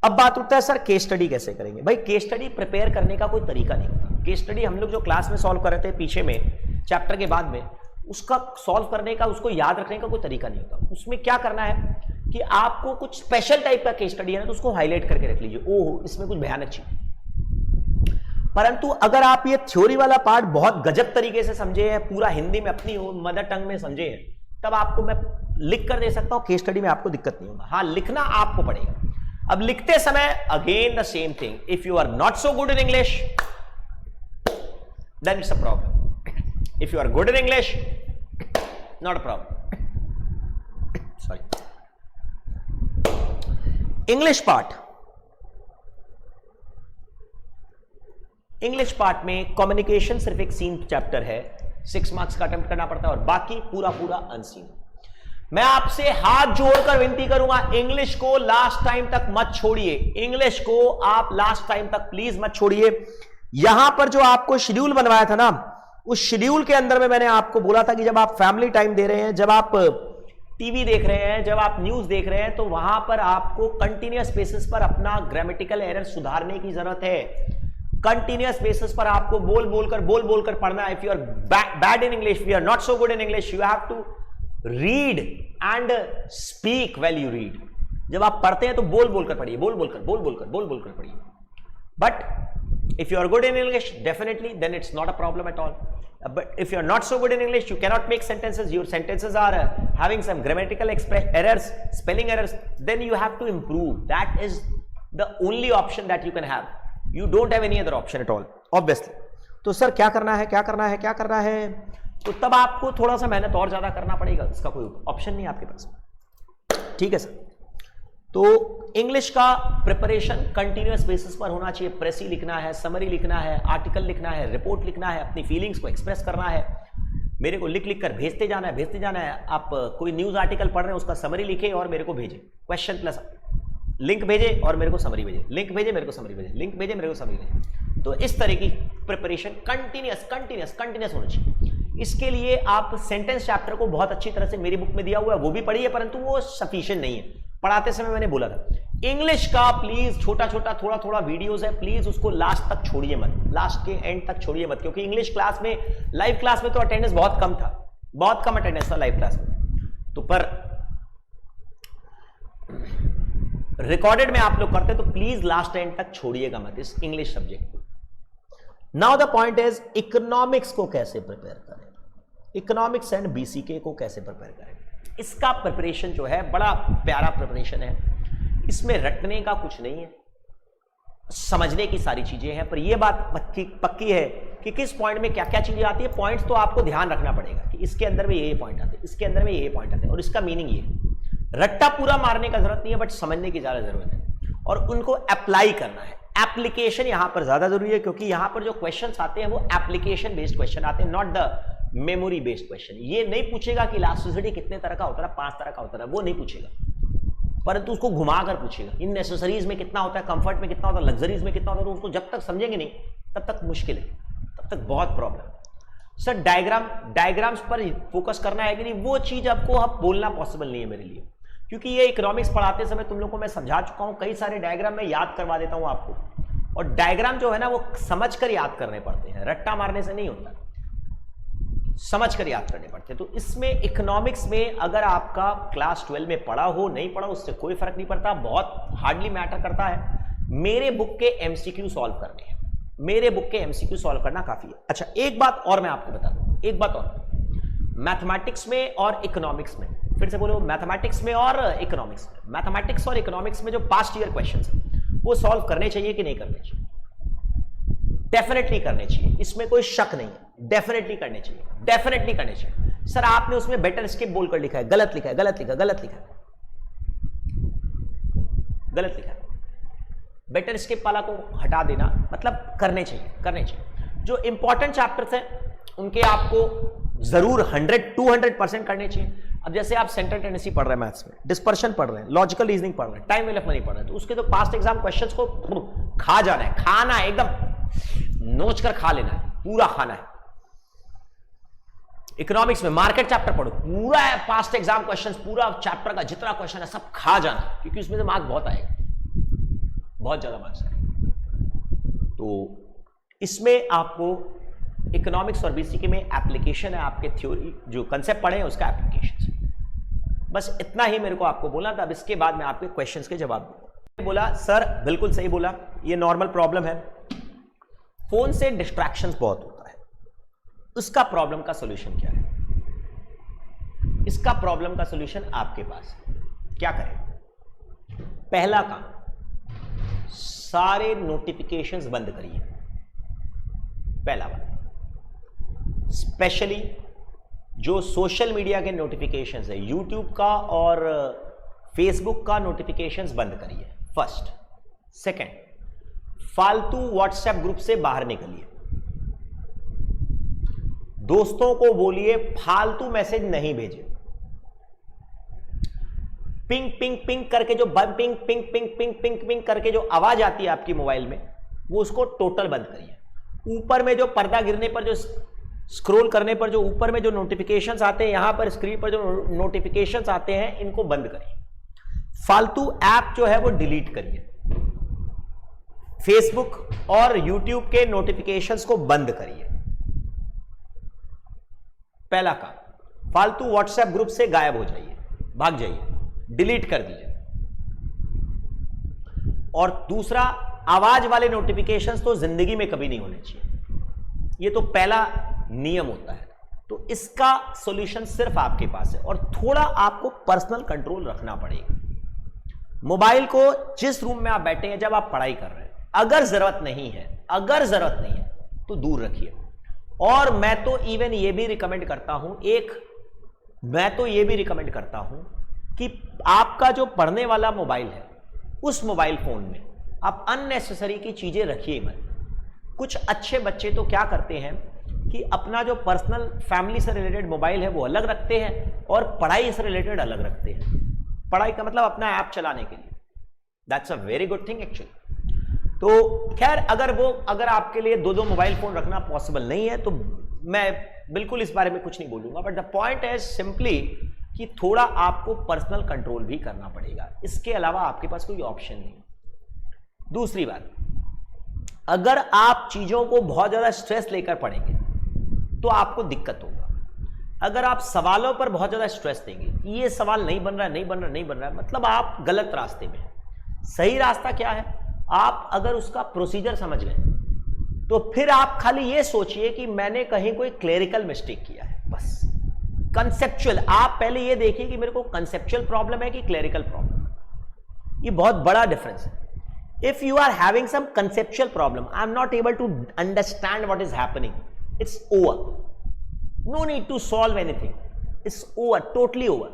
अब बात उठता है सर केस स्टडी कैसे करेंगे। भाई केस स्टडी प्रिपेयर करने का कोई तरीका नहीं होता। केस स्टडी हम लोग जो क्लास में सॉल्व कर रहे थे पीछे में चैप्टर के बाद में, उसका सॉल्व करने का, उसको याद रखने का कोई तरीका नहीं होता। उसमें क्या करना है कि आपको कुछ स्पेशल टाइप का केस स्टडी है ना, तो उसको हाईलाइट करके रख लीजिए, ओह इसमें कुछ भयानक चीज। परंतु अगर आप ये थ्योरी वाला पार्ट बहुत गजब तरीके से समझे हैं, पूरा हिंदी में अपनी मदर टंग में समझे हैं, तब आपको मैं लिख कर दे सकता हूं, केस स्टडी में आपको दिक्कत नहीं होगा। हाँ लिखना आपको पड़ेगा। अब लिखते समय again the same thing, if you are not so good in English then it's a problem. If you are good in English not a problem. Sorry, English part, English part में कम्युनिकेशन सिर्फ एक scene chapter है, 6 marks का attempt करना पड़ता है, और बाकी पूरा पूरा अनसीन। मैं आपसे हाथ जोड़कर विनती करूंगा, इंग्लिश को लास्ट टाइम तक मत छोड़िए, इंग्लिश को आप लास्ट टाइम तक प्लीज मत छोड़िए। यहां पर जो आपको शेड्यूल बनवाया था ना, उस शेड्यूल के अंदर में मैंने आपको बोला था कि जब आप फैमिली टाइम दे रहे हैं, जब आप टीवी देख रहे हैं, जब आप न्यूज देख रहे हैं, तो वहां पर आपको कंटिन्यूअस बेसिस पर अपना ग्रामेटिकल एरर सुधारने की जरूरत है। कंटिन्यूअस बेसिस पर आपको बोल बोलकर पढ़ना है। If you are bad in English, you are not so good in English, you have to read and speak well you read. जब आप पढ़ते हैं तो बोल बोलकर पढ़िए, बोल बोलकर पढ़िए। But if you are good in English definitely then it's not a problem at all. But if you are not so good in English, you cannot make sentences, your sentences are having some grammatical errors, spelling errors, then you have to improve. That is the only option that you can have. You don't have any other option at all, obviously. तो sir क्या करना है, तो तब आपको थोड़ा सा मेहनत और ज्यादा करना पड़ेगा, इसका कोई ऑप्शन नहीं आपके पास, ठीक है सर। तो इंग्लिश का प्रिपरेशन कंटिन्यूअस बेसिस पर होना चाहिए। प्रेसी लिखना है, समरी लिखना है, आर्टिकल लिखना है, रिपोर्ट लिखना है, अपनी फीलिंग्स को एक्सप्रेस करना है, मेरे को लिख कर भेजते जाना है। आप कोई न्यूज आर्टिकल पढ़ रहे हैं, उसका समरी लिखे और मेरे को भेजे, क्वेश्चन प्लस लिंक भेजे और मेरे को समरी भेजे, लिंक भेजे मेरे को समरी भेजे, लिंक भेजे मेरे को समरी भेजे। तो इस तरह की प्रिपरेशन कंटिन्यूअस होना चाहिए। इसके लिए आप सेंटेंस चैप्टर को बहुत अच्छी तरह से मेरी बुक में दिया हुआ है, वो भी पढ़िए, परंतु वो सफिशिएंट नहीं है। पढ़ाते समय मैंने बोला था इंग्लिश का प्लीज छोटा थोड़ा वीडियोस है, प्लीज उसको लास्ट तक छोड़िए मत, लास्ट के एंड तक छोड़िए मत, क्योंकि इंग्लिश क्लास में, लाइव क्लास में तो अटेंडेंस बहुत कम था, बहुत कम अटेंडेंस था लाइव क्लास में। तो पर रिकॉर्डेड में आप लोग करते तो प्लीज लास्ट एंड तक छोड़िएगा मत इस इंग्लिश सब्जेक्ट को। Now the point is economics को कैसे प्रिपेयर करें, इकोनॉमिक्स एंड बीसीके को कैसे प्रिपेयर करें। इसका प्रिपरेशन जो है बड़ा प्यारा प्रिपरेशन है, इसमें रटने का कुछ नहीं है, समझने की सारी चीजें हैं। पर यह बात पक्की है कि किस पॉइंट में क्या क्या चीजें आती है। पॉइंट्स तो आपको ध्यान रखना पड़ेगा कि इसके अंदर में ये पॉइंट आते हैं, इसके अंदर में ये पॉइंट आते हैं, और इसका मीनिंग ये है। रट्टा पूरा मारने का जरूरत नहीं है, बट समझने की ज्यादा जरूरत है और उनको अप्लाई करना है। एप्लीकेशन यहां पर ज्यादा जरूरी है, क्योंकि यहां पर जो क्वेश्चंस आते हैं वो एप्लीकेशन बेस्ड क्वेश्चन आते हैं, not the memory based question. ये नहीं पूछेगा कि इलास्टिसिटी कितने तरह का होता है, 5 तरह का होता है, वो नहीं पूछेगा, परंतु उसको घुमाकर पूछेगा। इन नेसेसरीज में कितना होता है, कंफर्ट में कितना होता है, लग्जरीज में कितना होता है, तो उसको जब तक समझेंगे नहीं तब तक मुश्किल है, तब तक बहुत प्रॉब्लम। सर डायग्राम्स पर फोकस करना है कि नहीं, वो चीज आपको अब बोलना पॉसिबल नहीं है मेरे लिए, क्योंकि ये इकोनॉमिक्स पढ़ाते समय तुम लोग को मैं समझा चुका हूं, कई सारे डायग्राम मैं याद करवा देता हूं आपको, और डायग्राम जो है ना वो समझ कर याद करने पड़ते हैं, रट्टा मारने से नहीं होता, समझ कर याद करने पड़ते हैं। तो इसमें इकोनॉमिक्स में अगर आपका क्लास 12 में पढ़ा हो नहीं पढ़ा उससे कोई फर्क नहीं पड़ता, बहुत हार्डली मैटर करता है। मेरे बुक के एमसीक्यू सॉल्व करने हैं, मेरे बुक के एमसीक्यू सॉल्व करना काफी है। अच्छा, एक बात और मैं आपको बता दूं, एक बात और, मैथमेटिक्स में और इकोनॉमिक्स में, फिर से बोलो, मैथमेटिक्स में और इकोनॉमिक्स में, मैथमेटिक्स और इकोनॉमिक्स में जो पास्ट ईयर क्वेश्चंस हैं वो सॉल्व करने चाहिए कि नहीं करने चाहिए? डेफिनेटली करने चाहिए, इसमें कोई शक नहीं है, डेफिनेटली करने चाहिए, डेफिनेटली करने चाहिए। सर आपने उसमें बेटर स्किप बोलकर लिखा है, गलत लिखा है, गलत लिखा, गलत लिखा, गलत लिखा है। बेटर स्किप वाला को हटा देना, मतलब करने चाहिए, करने चाहिए। जो इंपॉर्टेंट चैप्टर्स हैं उनके आपको जरूर 100-200% करने चाहिए। अब जैसे आप सेंट्रल टेंडेंसी पढ़ रहे हैं, मैथ्स में डिस्पर्शन पढ़ रहे हैं, लॉजिकल रीजनिंग पढ़ रहे हैं, टाइम वैल्यू ऑफ मनी पढ़ रहे हैं, तो उसके तो पास्ट एग्जाम क्वेश्चंस को खा जाना है, खाना है, एकदम नोच कर खा लेना है, पूरा खाना है। इकोनॉमिक्स में मार्केट चैप्टर पढ़ो, पूरा है पास्ट एग्जाम क्वेश्चंस, पूरा चैप्टर का जितना क्वेश्चन है सब खा जाना, क्योंकि उसमें से मार्क्स बहुत आएगा, बहुत ज्यादा मार्क्स आएगा। तो इसमें आपको इकोनॉमिक्स और बीसीके में एप्लीकेशन है, आपके थ्योरी जो कंसेप्ट पढ़े हैं उसका एप्लीकेशन। बस इतना ही मेरे को आपको बोलना था। अब इसके बाद मैं आपके क्वेश्चंस के जवाब दूंगा। बोला सर, बिल्कुल सही बोला, ये नॉर्मल प्रॉब्लम है, फोन से डिस्ट्रैक्शंस बहुत होता है, उसका प्रॉब्लम का सॉल्यूशन क्या है? इसका प्रॉब्लम का सॉल्यूशन आपके पास है। क्या करें? पहला काम, सारे नोटिफिकेशंस बंद करिए, पहला बात। स्पेशली जो सोशल मीडिया के नोटिफिकेशंस है, यूट्यूब का और फेसबुक का नोटिफिकेशंस बंद करिए, फर्स्ट। सेकंड, फालतू व्हाट्सएप ग्रुप से बाहर निकलिए, दोस्तों को बोलिए फालतू मैसेज नहीं भेजे। पिंग पिंग पिंग करके जो ping ping ping ping ping ping करके जो आवाज आती है आपकी मोबाइल में, वो उसको टोटल बंद करिए। ऊपर में जो पर्दा गिरने पर, जो स्क्रॉल करने पर जो ऊपर में जो नोटिफिकेशंस आते हैं, यहां पर स्क्रीन पर जो नोटिफिकेशंस आते हैं, इनको बंद करिए। फालतू ऐप जो है वो डिलीट करिए। फेसबुक और यूट्यूब के नोटिफिकेशंस को बंद करिए, पहला काम। फालतू व्हाट्सएप ग्रुप से गायब हो जाइए, भाग जाइए, डिलीट कर दीजिए। और दूसरा, आवाज वाले नोटिफिकेशंस तो जिंदगी में कभी नहीं होने चाहिए, ये तो पहला नियम होता है। तो इसका सॉल्यूशन सिर्फ आपके पास है, और थोड़ा आपको पर्सनल कंट्रोल रखना पड़ेगा। मोबाइल को जिस रूम में आप बैठे हैं, जब आप पढ़ाई कर रहे हैं, अगर जरूरत नहीं है, अगर जरूरत नहीं है तो दूर रखिए। और मैं तो इवन ये भी रिकमेंड करता हूं, मैं तो ये भी रिकमेंड करता हूं कि आपका जो पढ़ने वाला मोबाइल है, उस मोबाइल फोन में आप अननेसेसरी की चीजें रखिए मत। कुछ अच्छे बच्चे तो क्या करते हैं कि अपना जो पर्सनल फैमिली से रिलेटेड मोबाइल है वो अलग रखते हैं, और पढ़ाई से रिलेटेड अलग रखते हैं। पढ़ाई का मतलब अपना ऐप चलाने के लिए, that's a very good thing actually. तो खैर, अगर आपके लिए दो मोबाइल फोन रखना पॉसिबल नहीं है तो मैं बिल्कुल इस बारे में कुछ नहीं बोलूंगा, but the point is simply कि थोड़ा आपको पर्सनल कंट्रोल भी करना पड़ेगा, इसके अलावा आपके पास कोई ऑप्शन नहीं। दूसरी बात, अगर आप चीजों को बहुत ज्यादा स्ट्रेस लेकर पढ़ेंगे तो आपको दिक्कत होगा। अगर आप सवालों पर बहुत ज्यादा स्ट्रेस देंगे, ये सवाल नहीं बन रहा है, नहीं बन रहा, नहीं बन रहा है, मतलब आप गलत रास्ते में हैं। सही रास्ता क्या है? आप अगर उसका प्रोसीजर समझ गए तो फिर आप खाली ये सोचिए कि मैंने कहीं कोई क्लेरिकल मिस्टेक किया है, बस। कंसेप्चुअल, आप पहले ये देखिए कि मेरे को कंसेप्चुअल प्रॉब्लम है कि क्लेरिकल प्रॉब्लम है, ये बहुत बड़ा डिफरेंस है। If you are having some conceptual problem, I am not able to understand what is happening, it's over. No need to solve anything. It's over, totally over.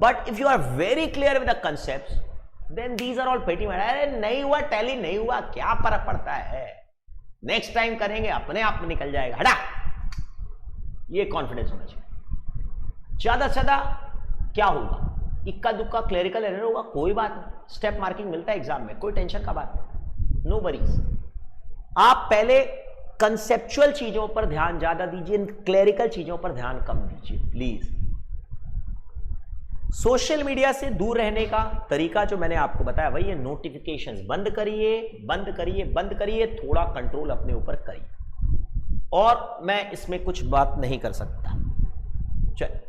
But if you are very clear with the concepts, then these are all petty matter. अरे नहीं हुआ, tally नहीं हुआ, क्या फर्क पड़ता है, next time करेंगे, अपने आप में निकल जाएगा, हटा। ये कॉन्फिडेंस होना चाहिए। ज्यादा से ज्यादा क्या होगा, इक्का दुक्का क्लेरिकल एरर होगा, कोई बात नहीं, स्टेप मार्किंग मिलता है एग्जाम में, कोई टेंशन का बात नहीं, नो वरीज। आप पहले कंसेप्चुअल चीजों पर ध्यान ज्यादा दीजिए, क्लेरिकल चीजों पर ध्यान कम दीजिए प्लीज। सोशल मीडिया से दूर रहने का तरीका जो मैंने आपको बताया वही है, नोटिफिकेशंस बंद करिए, बंद करिए, बंद करिए, थोड़ा कंट्रोल अपने ऊपर करिए, और मैं इसमें कुछ बात नहीं कर सकता। चल,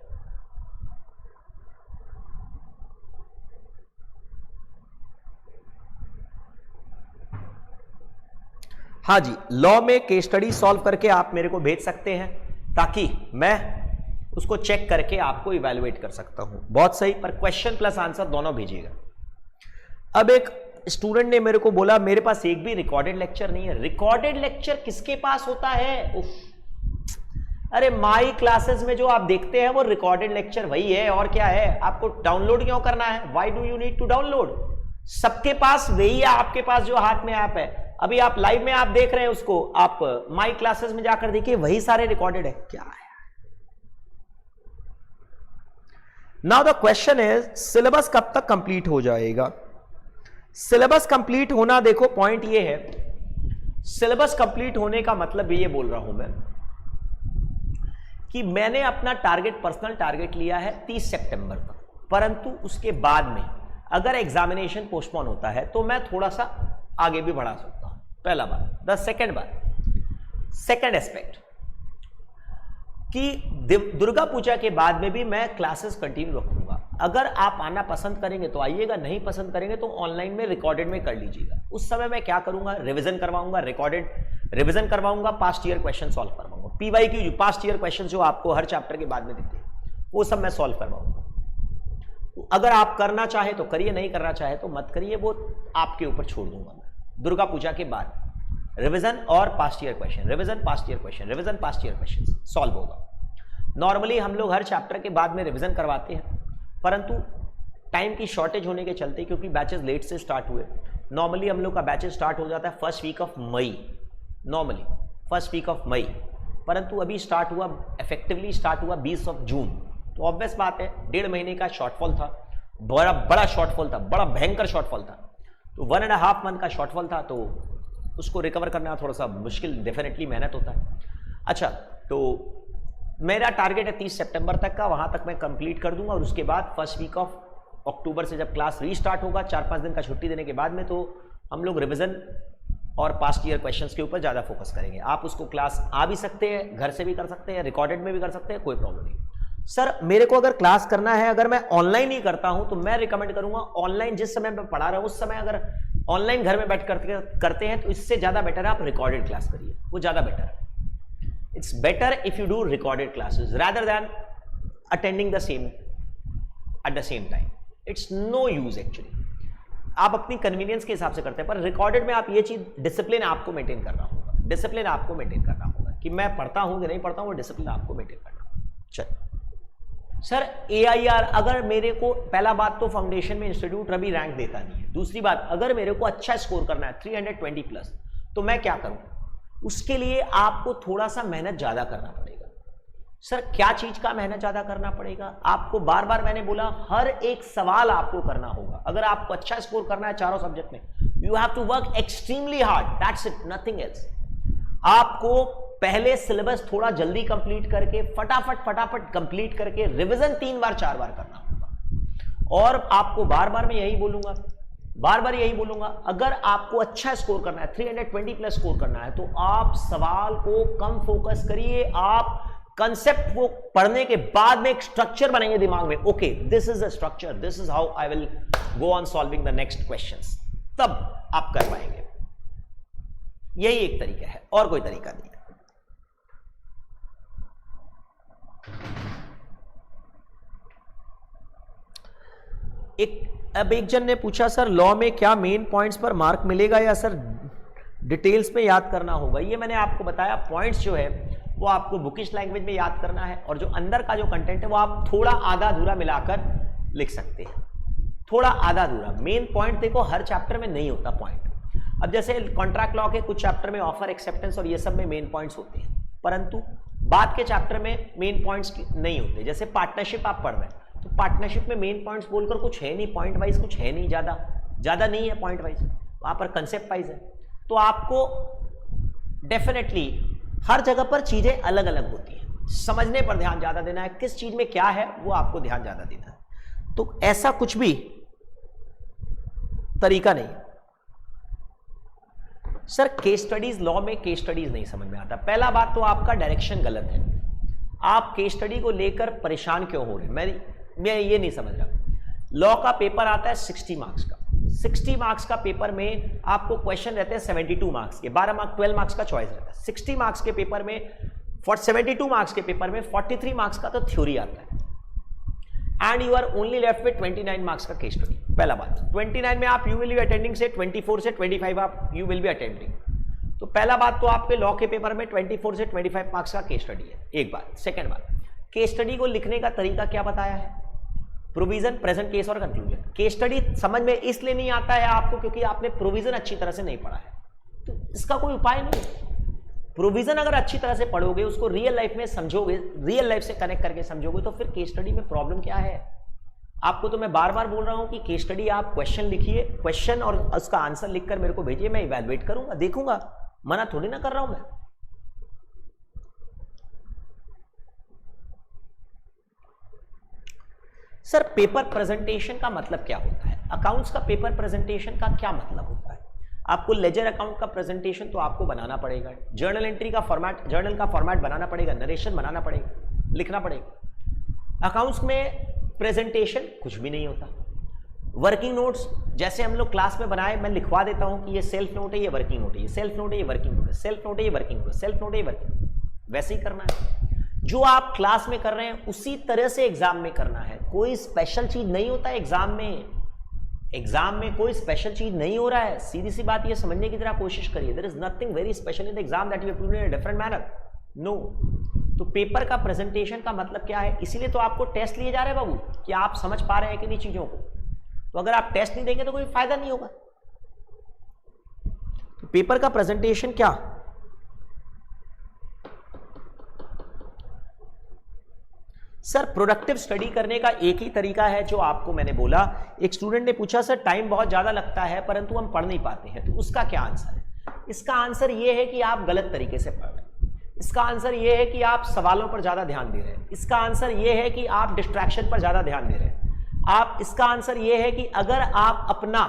हाँ जी, लॉ में केस स्टडी सॉल्व करके आप मेरे को भेज सकते हैं ताकि मैं उसको चेक करके आपको इवैल्यूएट कर सकता हूं। बहुत सही, पर क्वेश्चन प्लस आंसर दोनों भेजिएगा। अब एक स्टूडेंट ने मेरे को बोला मेरे पास एक भी रिकॉर्डेड लेक्चर नहीं है। रिकॉर्डेड लेक्चर किसके पास होता है? उफ, अरे माई क्लासेस में जो आप देखते हैं वो रिकॉर्डेड लेक्चर वही है, और क्या है? आपको डाउनलोड क्यों करना है? Why do you need to download? सबके पास वही है, आपके पास जो हाथ में ऐप है। अभी आप लाइव में आप देख रहे हैं उसको, आप माई क्लासेस में जाकर देखिए, वही सारे रिकॉर्डेड है। क्या है? Now the question is syllabus कब तक कंप्लीट हो जाएगा? सिलेबस कंप्लीट होना, देखो पॉइंट ये है, सिलेबस कंप्लीट होने का मतलब ये बोल रहा हूं मैं कि मैंने अपना टारगेट, पर्सनल टारगेट लिया है 30 सितंबर तक, परंतु उसके बाद में अगर एग्जामिनेशन पोस्टपोन होता है तो मैं थोड़ा सा आगे भी बढ़ा सकता हूं। पहला बात। द सेकेंड एस्पेक्ट कि दुर्गा पूजा के बाद में भी मैं क्लासेस कंटिन्यू रखूंगा। अगर आप आना पसंद करेंगे तो आइएगा, नहीं पसंद करेंगे तो ऑनलाइन में रिकॉर्डेड में कर लीजिएगा। उस समय मैं क्या करूंगा? रिवीजन करवाऊंगा, रिकॉर्डेड रिवीजन करवाऊंगा, पास्ट ईयर क्वेश्चन सॉल्व करवाऊंगा। पीवाईक्यू जो पास्ट ईयर क्वेश्चन जो आपको हर चैप्टर के बाद में दिखते हैं वो सब मैं सॉल्व करवाऊंगा। तो अगर आप करना चाहे तो करिए, नहीं करना चाहे तो मत करिए, वो आपके ऊपर छोड़ दूंगा मैं। दुर्गा पूजा के बाद रिवीजन और past year question, revision past year question, revision past year question solve होगा। नॉर्मली हम लोग हर चैप्टर के बाद में रिवीजन करवाते हैं, परंतु टाइम की शॉर्टेज होने के चलते, क्योंकि बैचेस लेट से स्टार्ट हुए, नॉर्मली हम लोग का बैचेस स्टार्ट हो जाता है first week of May, normally first week of May, परंतु अभी स्टार्ट हुआ, इफेक्टिवली स्टार्ट हुआ 20 जून। तो ऑब्वियस बात है 1.5 महीने का शॉर्टफॉल था, बड़ा शॉर्टफॉल था, बड़ा भयंकर शॉर्टफॉल था। तो 1.5 मंथ का शॉर्टफॉल था, तो उसको रिकवर करना थोड़ा सा मुश्किल, डेफिनेटली मेहनत होता है। अच्छा, तो मेरा टारगेट है 30 सितंबर तक का, वहां तक मैं कंप्लीट कर दूंगा, और उसके बाद फर्स्ट वीक ऑफ अक्टूबर से जब क्लास रीस्टार्ट होगा, 4-5 दिन का छुट्टी देने के बाद में, तो हम लोग रिवीजन और पास्ट ईयर क्वेश्चंस के ऊपर ज़्यादा फोकस करेंगे। आप उसको क्लास आ भी सकते हैं, घर से भी कर सकते हैं, रिकॉर्डेड में भी कर सकते हैं, कोई प्रॉब्लम नहीं। सर मेरे को अगर क्लास करना है, अगर मैं ऑनलाइन ही करता हूं तो मैं रिकमेंड करूंगा ऑनलाइन, जिस समय मैं पढ़ा रहा हूं उस समय अगर ऑनलाइन घर में बैठ करते हैं तो इससे ज़्यादा बेटर है आप रिकॉर्डेड क्लास करिए, वो ज़्यादा बेटर है। It's better if you do recorded classes rather than attending the same at the same time. It's no use actually. आप अपनी कन्वीनियंस के हिसाब से करते हैं, पर रिकॉर्डेड में आप ये चीज, डिसिप्लिन आपको मेंटेन करना होगा, डिसिप्लिन आपको मेंटेन करना होगा कि मैं पढ़ता हूं कि नहीं पढ़ता हूं, वो डिसिप्लिन आपको मेंटेन करना होगा। चल सर AIR, अगर मेरे को, पहला बात तो फाउंडेशन में इंस्टीट्यूट अभी रैंक देता नहीं है, दूसरी बात अगर मेरे को अच्छा स्कोर करना है 320 प्लस, तो मैं क्या करूं? उसके लिए आपको थोड़ा सा मेहनत ज्यादा करना पड़ेगा। सर क्या चीज का मेहनत ज्यादा करना पड़ेगा? आपको बार बार मैंने बोला, हर एक सवाल आपको करना होगा। अगर आपको अच्छा स्कोर करना है चारों सब्जेक्ट में, you have to work extremely hard, that's it, nothing else. आपको पहले सिलेबस थोड़ा जल्दी कंप्लीट करके, फटाफट कंप्लीट करके रिवीजन 3 बार 4 बार करना होगा। और आपको बार बार मैं यही बोलूंगा, अगर आपको अच्छा स्कोर करना है, 320 प्लस स्कोर करना है, तो आप सवाल को कम फोकस करिए, आप कंसेप्ट को पढ़ने के बाद में एक स्ट्रक्चर बनाइए दिमाग में। Okay, this is the structure, this is how I will go on solving the next questions, तब आप कर पाएंगे। यही एक तरीका है, और कोई तरीका नहीं है। अब एक जन ने पूछा, सर लॉ में क्या मेन पॉइंट्स पर मार्क मिलेगा या सर डिटेल्स में याद करना होगा? ये मैंने आपको बताया, पॉइंट्स जो है वो आपको बुकिश लैंग्वेज में याद करना है, और जो अंदर का जो कंटेंट है वो आप थोड़ा आधा अधूरा मिलाकर लिख सकते हैं, थोड़ा आधा अधूरा। मेन पॉइंट देखो हर चैप्टर में नहीं होता पॉइंट। अब जैसे कॉन्ट्रैक्ट लॉ के कुछ चैप्टर में ऑफर एक्सेप्टेंस और ये सब में मेन पॉइंट्स होते हैं, परंतु बाद के चैप्टर में मेन पॉइंट्स नहीं होते। जैसे पार्टनरशिप आप पढ़ रहे हैं, तो पार्टनरशिप में मेन पॉइंट्स बोलकर कुछ है नहीं, पॉइंट वाइज कुछ है नहीं, ज्यादा नहीं है पॉइंट वाइज, वहां पर कंसेप्ट वाइज है। तो आपको डेफिनेटली हर जगह पर चीजें अलग अलग होती हैं, समझने पर ध्यान ज्यादा देना है, किस चीज में क्या है वो आपको ध्यान ज्यादा देना है। तो ऐसा कुछ भी तरीका नहीं। सर केस स्टडीज, लॉ में केस स्टडीज नहीं समझ में आता। पहला बात तो आपका डायरेक्शन गलत है, आप केस स्टडी को लेकर परेशान क्यों हो रहे हैं, मैं ये नहीं समझ रहा। लॉ का पेपर आता है 60 मार्क्स का, 60 मार्क्स का पेपर में आपको क्वेश्चन रहते हैं 72 मार्क्स के, 12 मार्क्स का चॉइस रहता है। 60 मार्क्स के पेपर में 72 मार्क्स के पेपर में 43 मार्क्स का तो थ्योरी आता है and you are only left with 29 marks का केस स्टडी। पहला बात, 29 में आप यू विल बी अटेंडिंग से 24 से 25 आप यू विल बी अटेंडिंग। तो पहला बात तो आपके लॉ के पेपर में 24 से 25 मार्क्स का केस स्टडी है, एक बात। सेकेंड बात, केस स्टडी को लिखने का तरीका क्या बताया है? प्रोविजन, प्रेजेंट केस और कंक्लूजन। केस स्टडी समझ में इसलिए नहीं आता है आपको क्योंकि आपने प्रोविजन अच्छी तरह से नहीं पढ़ा है, तो इसका कोई उपाय नहीं है। प्रोविजन अगर अच्छी तरह से पढ़ोगे, उसको रियल लाइफ में समझोगे, रियल लाइफ से कनेक्ट करके समझोगे, तो फिर केस स्टडी में प्रॉब्लम क्या है? आपको तो मैं बार बार बोल रहा हूं कि केस स्टडी आप क्वेश्चन लिखिए, क्वेश्चन और उसका आंसर लिखकर मेरे को भेजिए, मैं इवैल्यूएट करूंगा, देखूंगा, मना थोड़ी ना कर रहा हूं मैं। सर पेपर प्रेजेंटेशन का मतलब क्या होता है? अकाउंट्स का पेपर प्रेजेंटेशन का क्या मतलब होता है? आपको लेजर अकाउंट का प्रेजेंटेशन तो आपको बनाना पड़ेगा, जर्नल एंट्री का फॉर्मेट, जर्नल का फॉर्मेट बनाना पड़ेगा, नरेशन बनाना पड़ेगा, लिखना पड़ेगा। अकाउंट्स में प्रेजेंटेशन कुछ भी नहीं होता। वर्किंग नोट्स जैसे हम लोग क्लास में बनाए, मैं लिखवा देता हूं कि ये सेल्फ नोट है, ये वर्किंग नोट है, ये सेल्फ नोट है, ये वर्किंग नोट है, सेल्फ नोट है, ये वर्किंग नोट है, सेल्फ नोट है, ये वर्किंग। वैसे ही करना है जो आप क्लास में कर रहे हैं, उसी तरह से एग्जाम में करना है। कोई स्पेशल चीज नहीं होता है एग्जाम में, एग्जाम में कोई स्पेशल चीज नहीं हो रहा है। सीधी सी बात ये समझने की तरह कोशिश करिए, there is nothing very special in the exam that you have to do in a different manner, no. तो पेपर का प्रेजेंटेशन का मतलब क्या है? इसीलिए तो आपको टेस्ट लिए जा रहे हैं बाबू, कि आप समझ पा रहे हैं कि नहीं चीजों को। तो अगर आप टेस्ट नहीं देंगे तो कोई फायदा नहीं होगा। तो पेपर का प्रेजेंटेशन क्या? सर प्रोडक्टिव स्टडी करने का एक ही तरीका है जो आपको मैंने बोला। एक स्टूडेंट ने पूछा सर टाइम बहुत ज्यादा लगता है परंतु हम पढ़ नहीं पाते हैं, तो उसका क्या आंसर है? इसका आंसर यह है कि आप गलत तरीके से पढ़ रहे हैं। इसका आंसर यह है कि आप सवालों पर ज्यादा ध्यान दे रहे हैं। इसका आंसर यह है कि आप डिस्ट्रैक्शन पर ज्यादा ध्यान दे रहे हैं। इसका आंसर यह है कि अगर आप अपना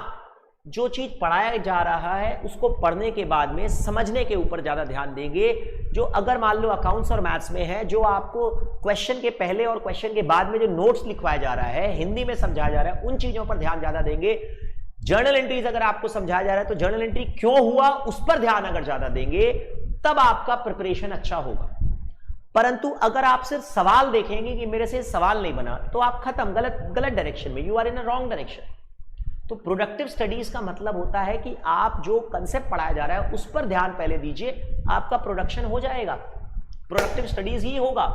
जो चीज पढ़ाया जा रहा है उसको पढ़ने के बाद में समझने के ऊपर ज्यादा ध्यान देंगे, जो अगर मान लो अकाउंट्स और मैथ्स में है, जो आपको क्वेश्चन के पहले और क्वेश्चन के बाद में जो नोट्स लिखवाया जा रहा है, हिंदी में समझाया जा रहा है, उन चीजों पर ध्यान ज्यादा देंगे। जर्नल एंट्रीज अगर आपको समझाया जा रहा है तो जर्नल एंट्री क्यों हुआ उस पर ध्यान अगर ज्यादा देंगे तब आपका प्रिपरेशन अच्छा होगा। परंतु अगर आप सिर्फ सवाल देखेंगे कि मेरे से सवाल नहीं बना, तो आप खत्म, गलत डायरेक्शन में, you are in a wrong direction. तो प्रोडक्टिव स्टडीज का मतलब होता है कि आप जो कंसेप्ट पढ़ाया जा रहा है उस पर ध्यान पहले दीजिए, आपका प्रोडक्शन हो जाएगा, प्रोडक्टिव स्टडीज ही होगा।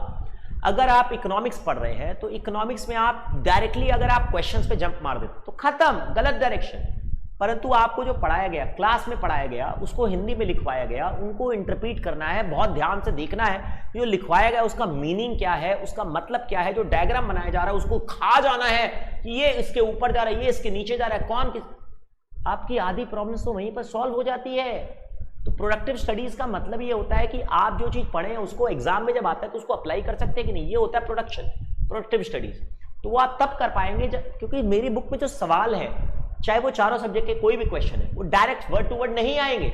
अगर आप इकोनॉमिक्स पढ़ रहे हैं तो इकोनॉमिक्स में आप डायरेक्टली अगर आप क्वेश्चंस पे जंप मार देते तो खत्म, गलत डायरेक्शन। परंतु आपको जो पढ़ाया गया, क्लास में पढ़ाया गया, उसको हिंदी में लिखवाया गया, उनको इंटरप्रीट करना है, बहुत ध्यान से देखना है जो लिखवाया गया उसका मीनिंग क्या है, उसका मतलब क्या है। जो डायग्राम बनाया जा रहा है उसको खा जाना है कि ये इसके ऊपर जा रहा है, ये इसके नीचे जा रहा है, कौन किस, आपकी आधी प्रॉब्लम्स तो वहीं पर सॉल्व हो जाती है। तो प्रोडक्टिव स्टडीज का मतलब ये होता है कि आप जो चीज पढ़े हैं उसको एग्जाम में जब आता है तो उसको अप्लाई कर सकते हैं कि नहीं, ये होता है प्रोडक्टिव स्टडीज। तो वो आप तब कर पाएंगे क्योंकि मेरी बुक में जो सवाल है, चाहे वो चारों सब्जेक्ट के कोई भी क्वेश्चन है, वो डायरेक्ट वर्ड टू वर्ड नहीं आएंगे,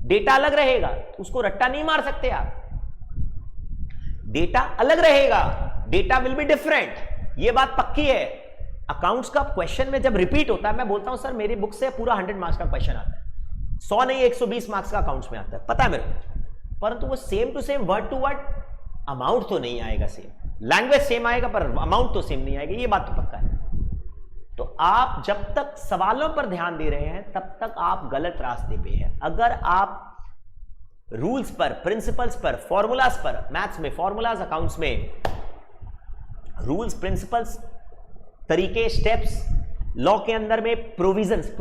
डेटा अलग रहेगा, उसको रट्टा नहीं मार सकते आप, डेटा अलग रहेगा, डेटा विल बी डिफरेंट, ये बात पक्की है। अकाउंट्स का क्वेश्चन में जब रिपीट होता है, मैं बोलता हूं सर मेरी बुक से पूरा 100 मार्क्स का क्वेश्चन आता है, 100 नहीं 120 मार्क्स का अकाउंट्स में आता है, पता है मेरे को, परंतु वो same to same word to word amount तो नहीं आएगा सेम, लैंग्वेज सेम आएगा पर अमाउंट तो सेम नहीं आएगा, ये बात तो पक्का है। तो आप जब तक सवालों पर ध्यान दे रहे हैं तब तक आप गलत रास्ते पे हैं। अगर आप रूल्स पर, प्रिंसिपल्स पर, फॉर्मूलाज पर, मैथ्स में फॉर्मूलाज, अकाउंट्स में रूल्स, प्रिंसिपल्स, तरीके, स्टेप्स, लॉ के अंदर में प्रोविजंस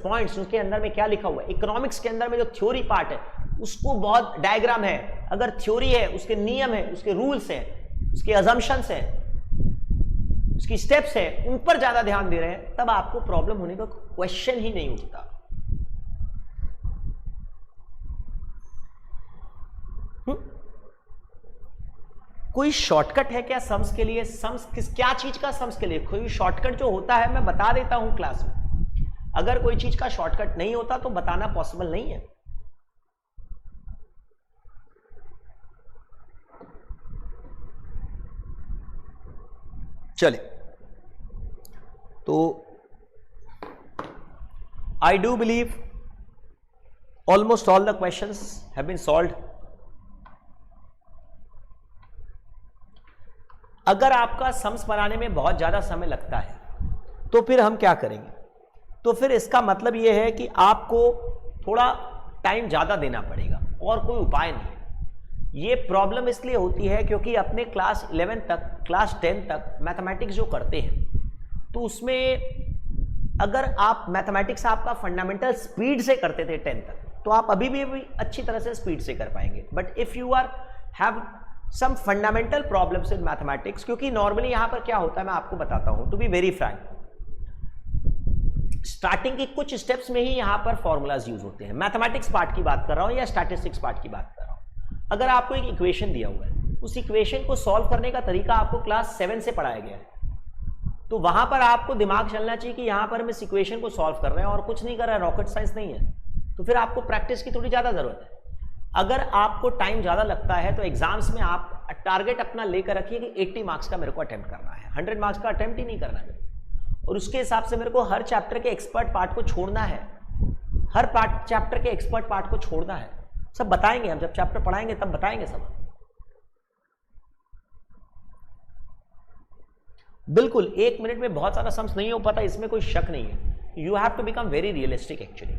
पॉइंट्स, उसके अंदर में क्या लिखा हुआ है, इकोनॉमिक्स के अंदर में जो थ्योरी पार्ट है उसको बहुत डायग्राम है, अगर थ्योरी है उसके नियम है, उसके रूल्स हैं, उसके अजम्पशंस हैं, उसकी स्टेप्स है, उन पर ज्यादा ध्यान दे रहे हैं, तब आपको प्रॉब्लम होने का क्वेश्चन ही नहीं उठता। कोई शॉर्टकट है क्या सम्स के लिए? सम्स क्या चीज का सम्स के लिए कोई शॉर्टकट जो होता है मैं बता देता हूं क्लास में। अगर कोई चीज का शॉर्टकट नहीं होता तो बताना पॉसिबल नहीं है। चले तो I do believe almost all the questions have been solved. अगर आपका सम्स बनाने में बहुत ज़्यादा समय लगता है तो फिर हम क्या करेंगे? तो फिर इसका मतलब यह है कि आपको थोड़ा टाइम ज़्यादा देना पड़ेगा और कोई उपाय नहीं है। ये प्रॉब्लम इसलिए होती है क्योंकि अपने क्लास 11 तक, क्लास 10 तक मैथमेटिक्स जो करते हैं तो उसमें अगर आप मैथमेटिक्स आपका फंडामेंटल स्पीड से करते थे 10 तक तो आप अभी भी अच्छी तरह से स्पीड से कर पाएंगे। But if you are have some fundamental problems in mathematics, क्योंकि नॉर्मली यहां पर क्या होता है मैं आपको बताता हूं, to be very frank, starting की कुछ स्टेप्स में ही यहां पर फॉर्मूलाज यूज होते हैं। मैथमेटिक्स पार्ट की बात कर रहा हूं या स्टैटिस्टिक्स पार्ट की बात कर रहा हूं। अगर आपको एक इक्वेशन दिया हुआ है, उस इक्वेशन को सॉल्व करने का तरीका आपको क्लास 7 से पढ़ाया गया है, तो वहां पर आपको दिमाग चलना चाहिए कि यहां पर हम इस इक्वेशन को सॉल्व कर रहे हैं और कुछ नहीं कर रहे हैं, रॉकेट साइंस नहीं है। तो फिर आपको प्रैक्टिस की थोड़ी ज़्यादा ज़रूरत है। अगर आपको टाइम ज़्यादा लगता है तो एग्जाम्स में आप टारगेट अपना लेकर रखिए कि 80 मार्क्स का मेरे को अटेम्प्ट करना है, 100 मार्क्स का अटेम्प्ट ही नहीं करना है, और उसके हिसाब से मेरे को हर चैप्टर के एक्सपर्ट पार्ट को छोड़ना है, हर चैप्टर के एक्सपर्ट पार्ट को छोड़ना है। सब बताएंगे हम, जब चैप्टर पढ़ाएंगे तब बताएंगे सब। बिल्कुल 1 मिनट में बहुत सारा सम्स नहीं हो पाता, इसमें कोई शक नहीं है। You have to become very realistic actually.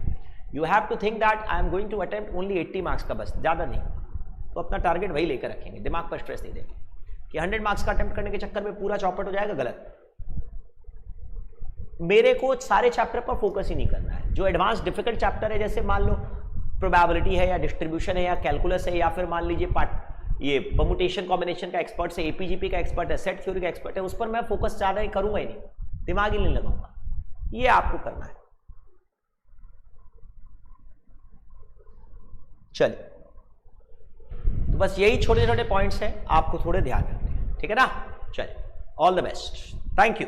You have to think that I am going to attempt only 80 marks का, बस, ज़्यादा नहीं। तो अपना टारगेट वही लेकर रखेंगे, दिमाग पर स्ट्रेस नहीं देंगे कि 100 मार्क्स का अटेम्प्ट करने के चक्कर में पूरा चौपट हो जाएगा, गलत। मेरे को सारे चैप्टर पर फोकस ही नहीं करना है। जो एडवांस डिफिकल्ट चैप्टर है, जैसे मान लो प्रोबेबिलिटी है या डिस्ट्रीब्यूशन है या कैलकुलस है, या फिर मान लीजिए ये परम्यूटेशन कॉम्बिनेशन का एक्सपर्ट है, एपीजीपी का एक्सपर्ट है, सेट थ्योरी का एक्सपर्ट है, उस पर मैं फोकस ज़्यादा करूंगा ही नहीं, दिमाग ही नहीं लगाऊंगा। ये आपको करना है। चलिए, तो बस यही छोटे छोटे पॉइंट्स हैं, आपको थोड़े ध्यान रखने हैं, ठीक है ना। चलिए, all the best, thank you.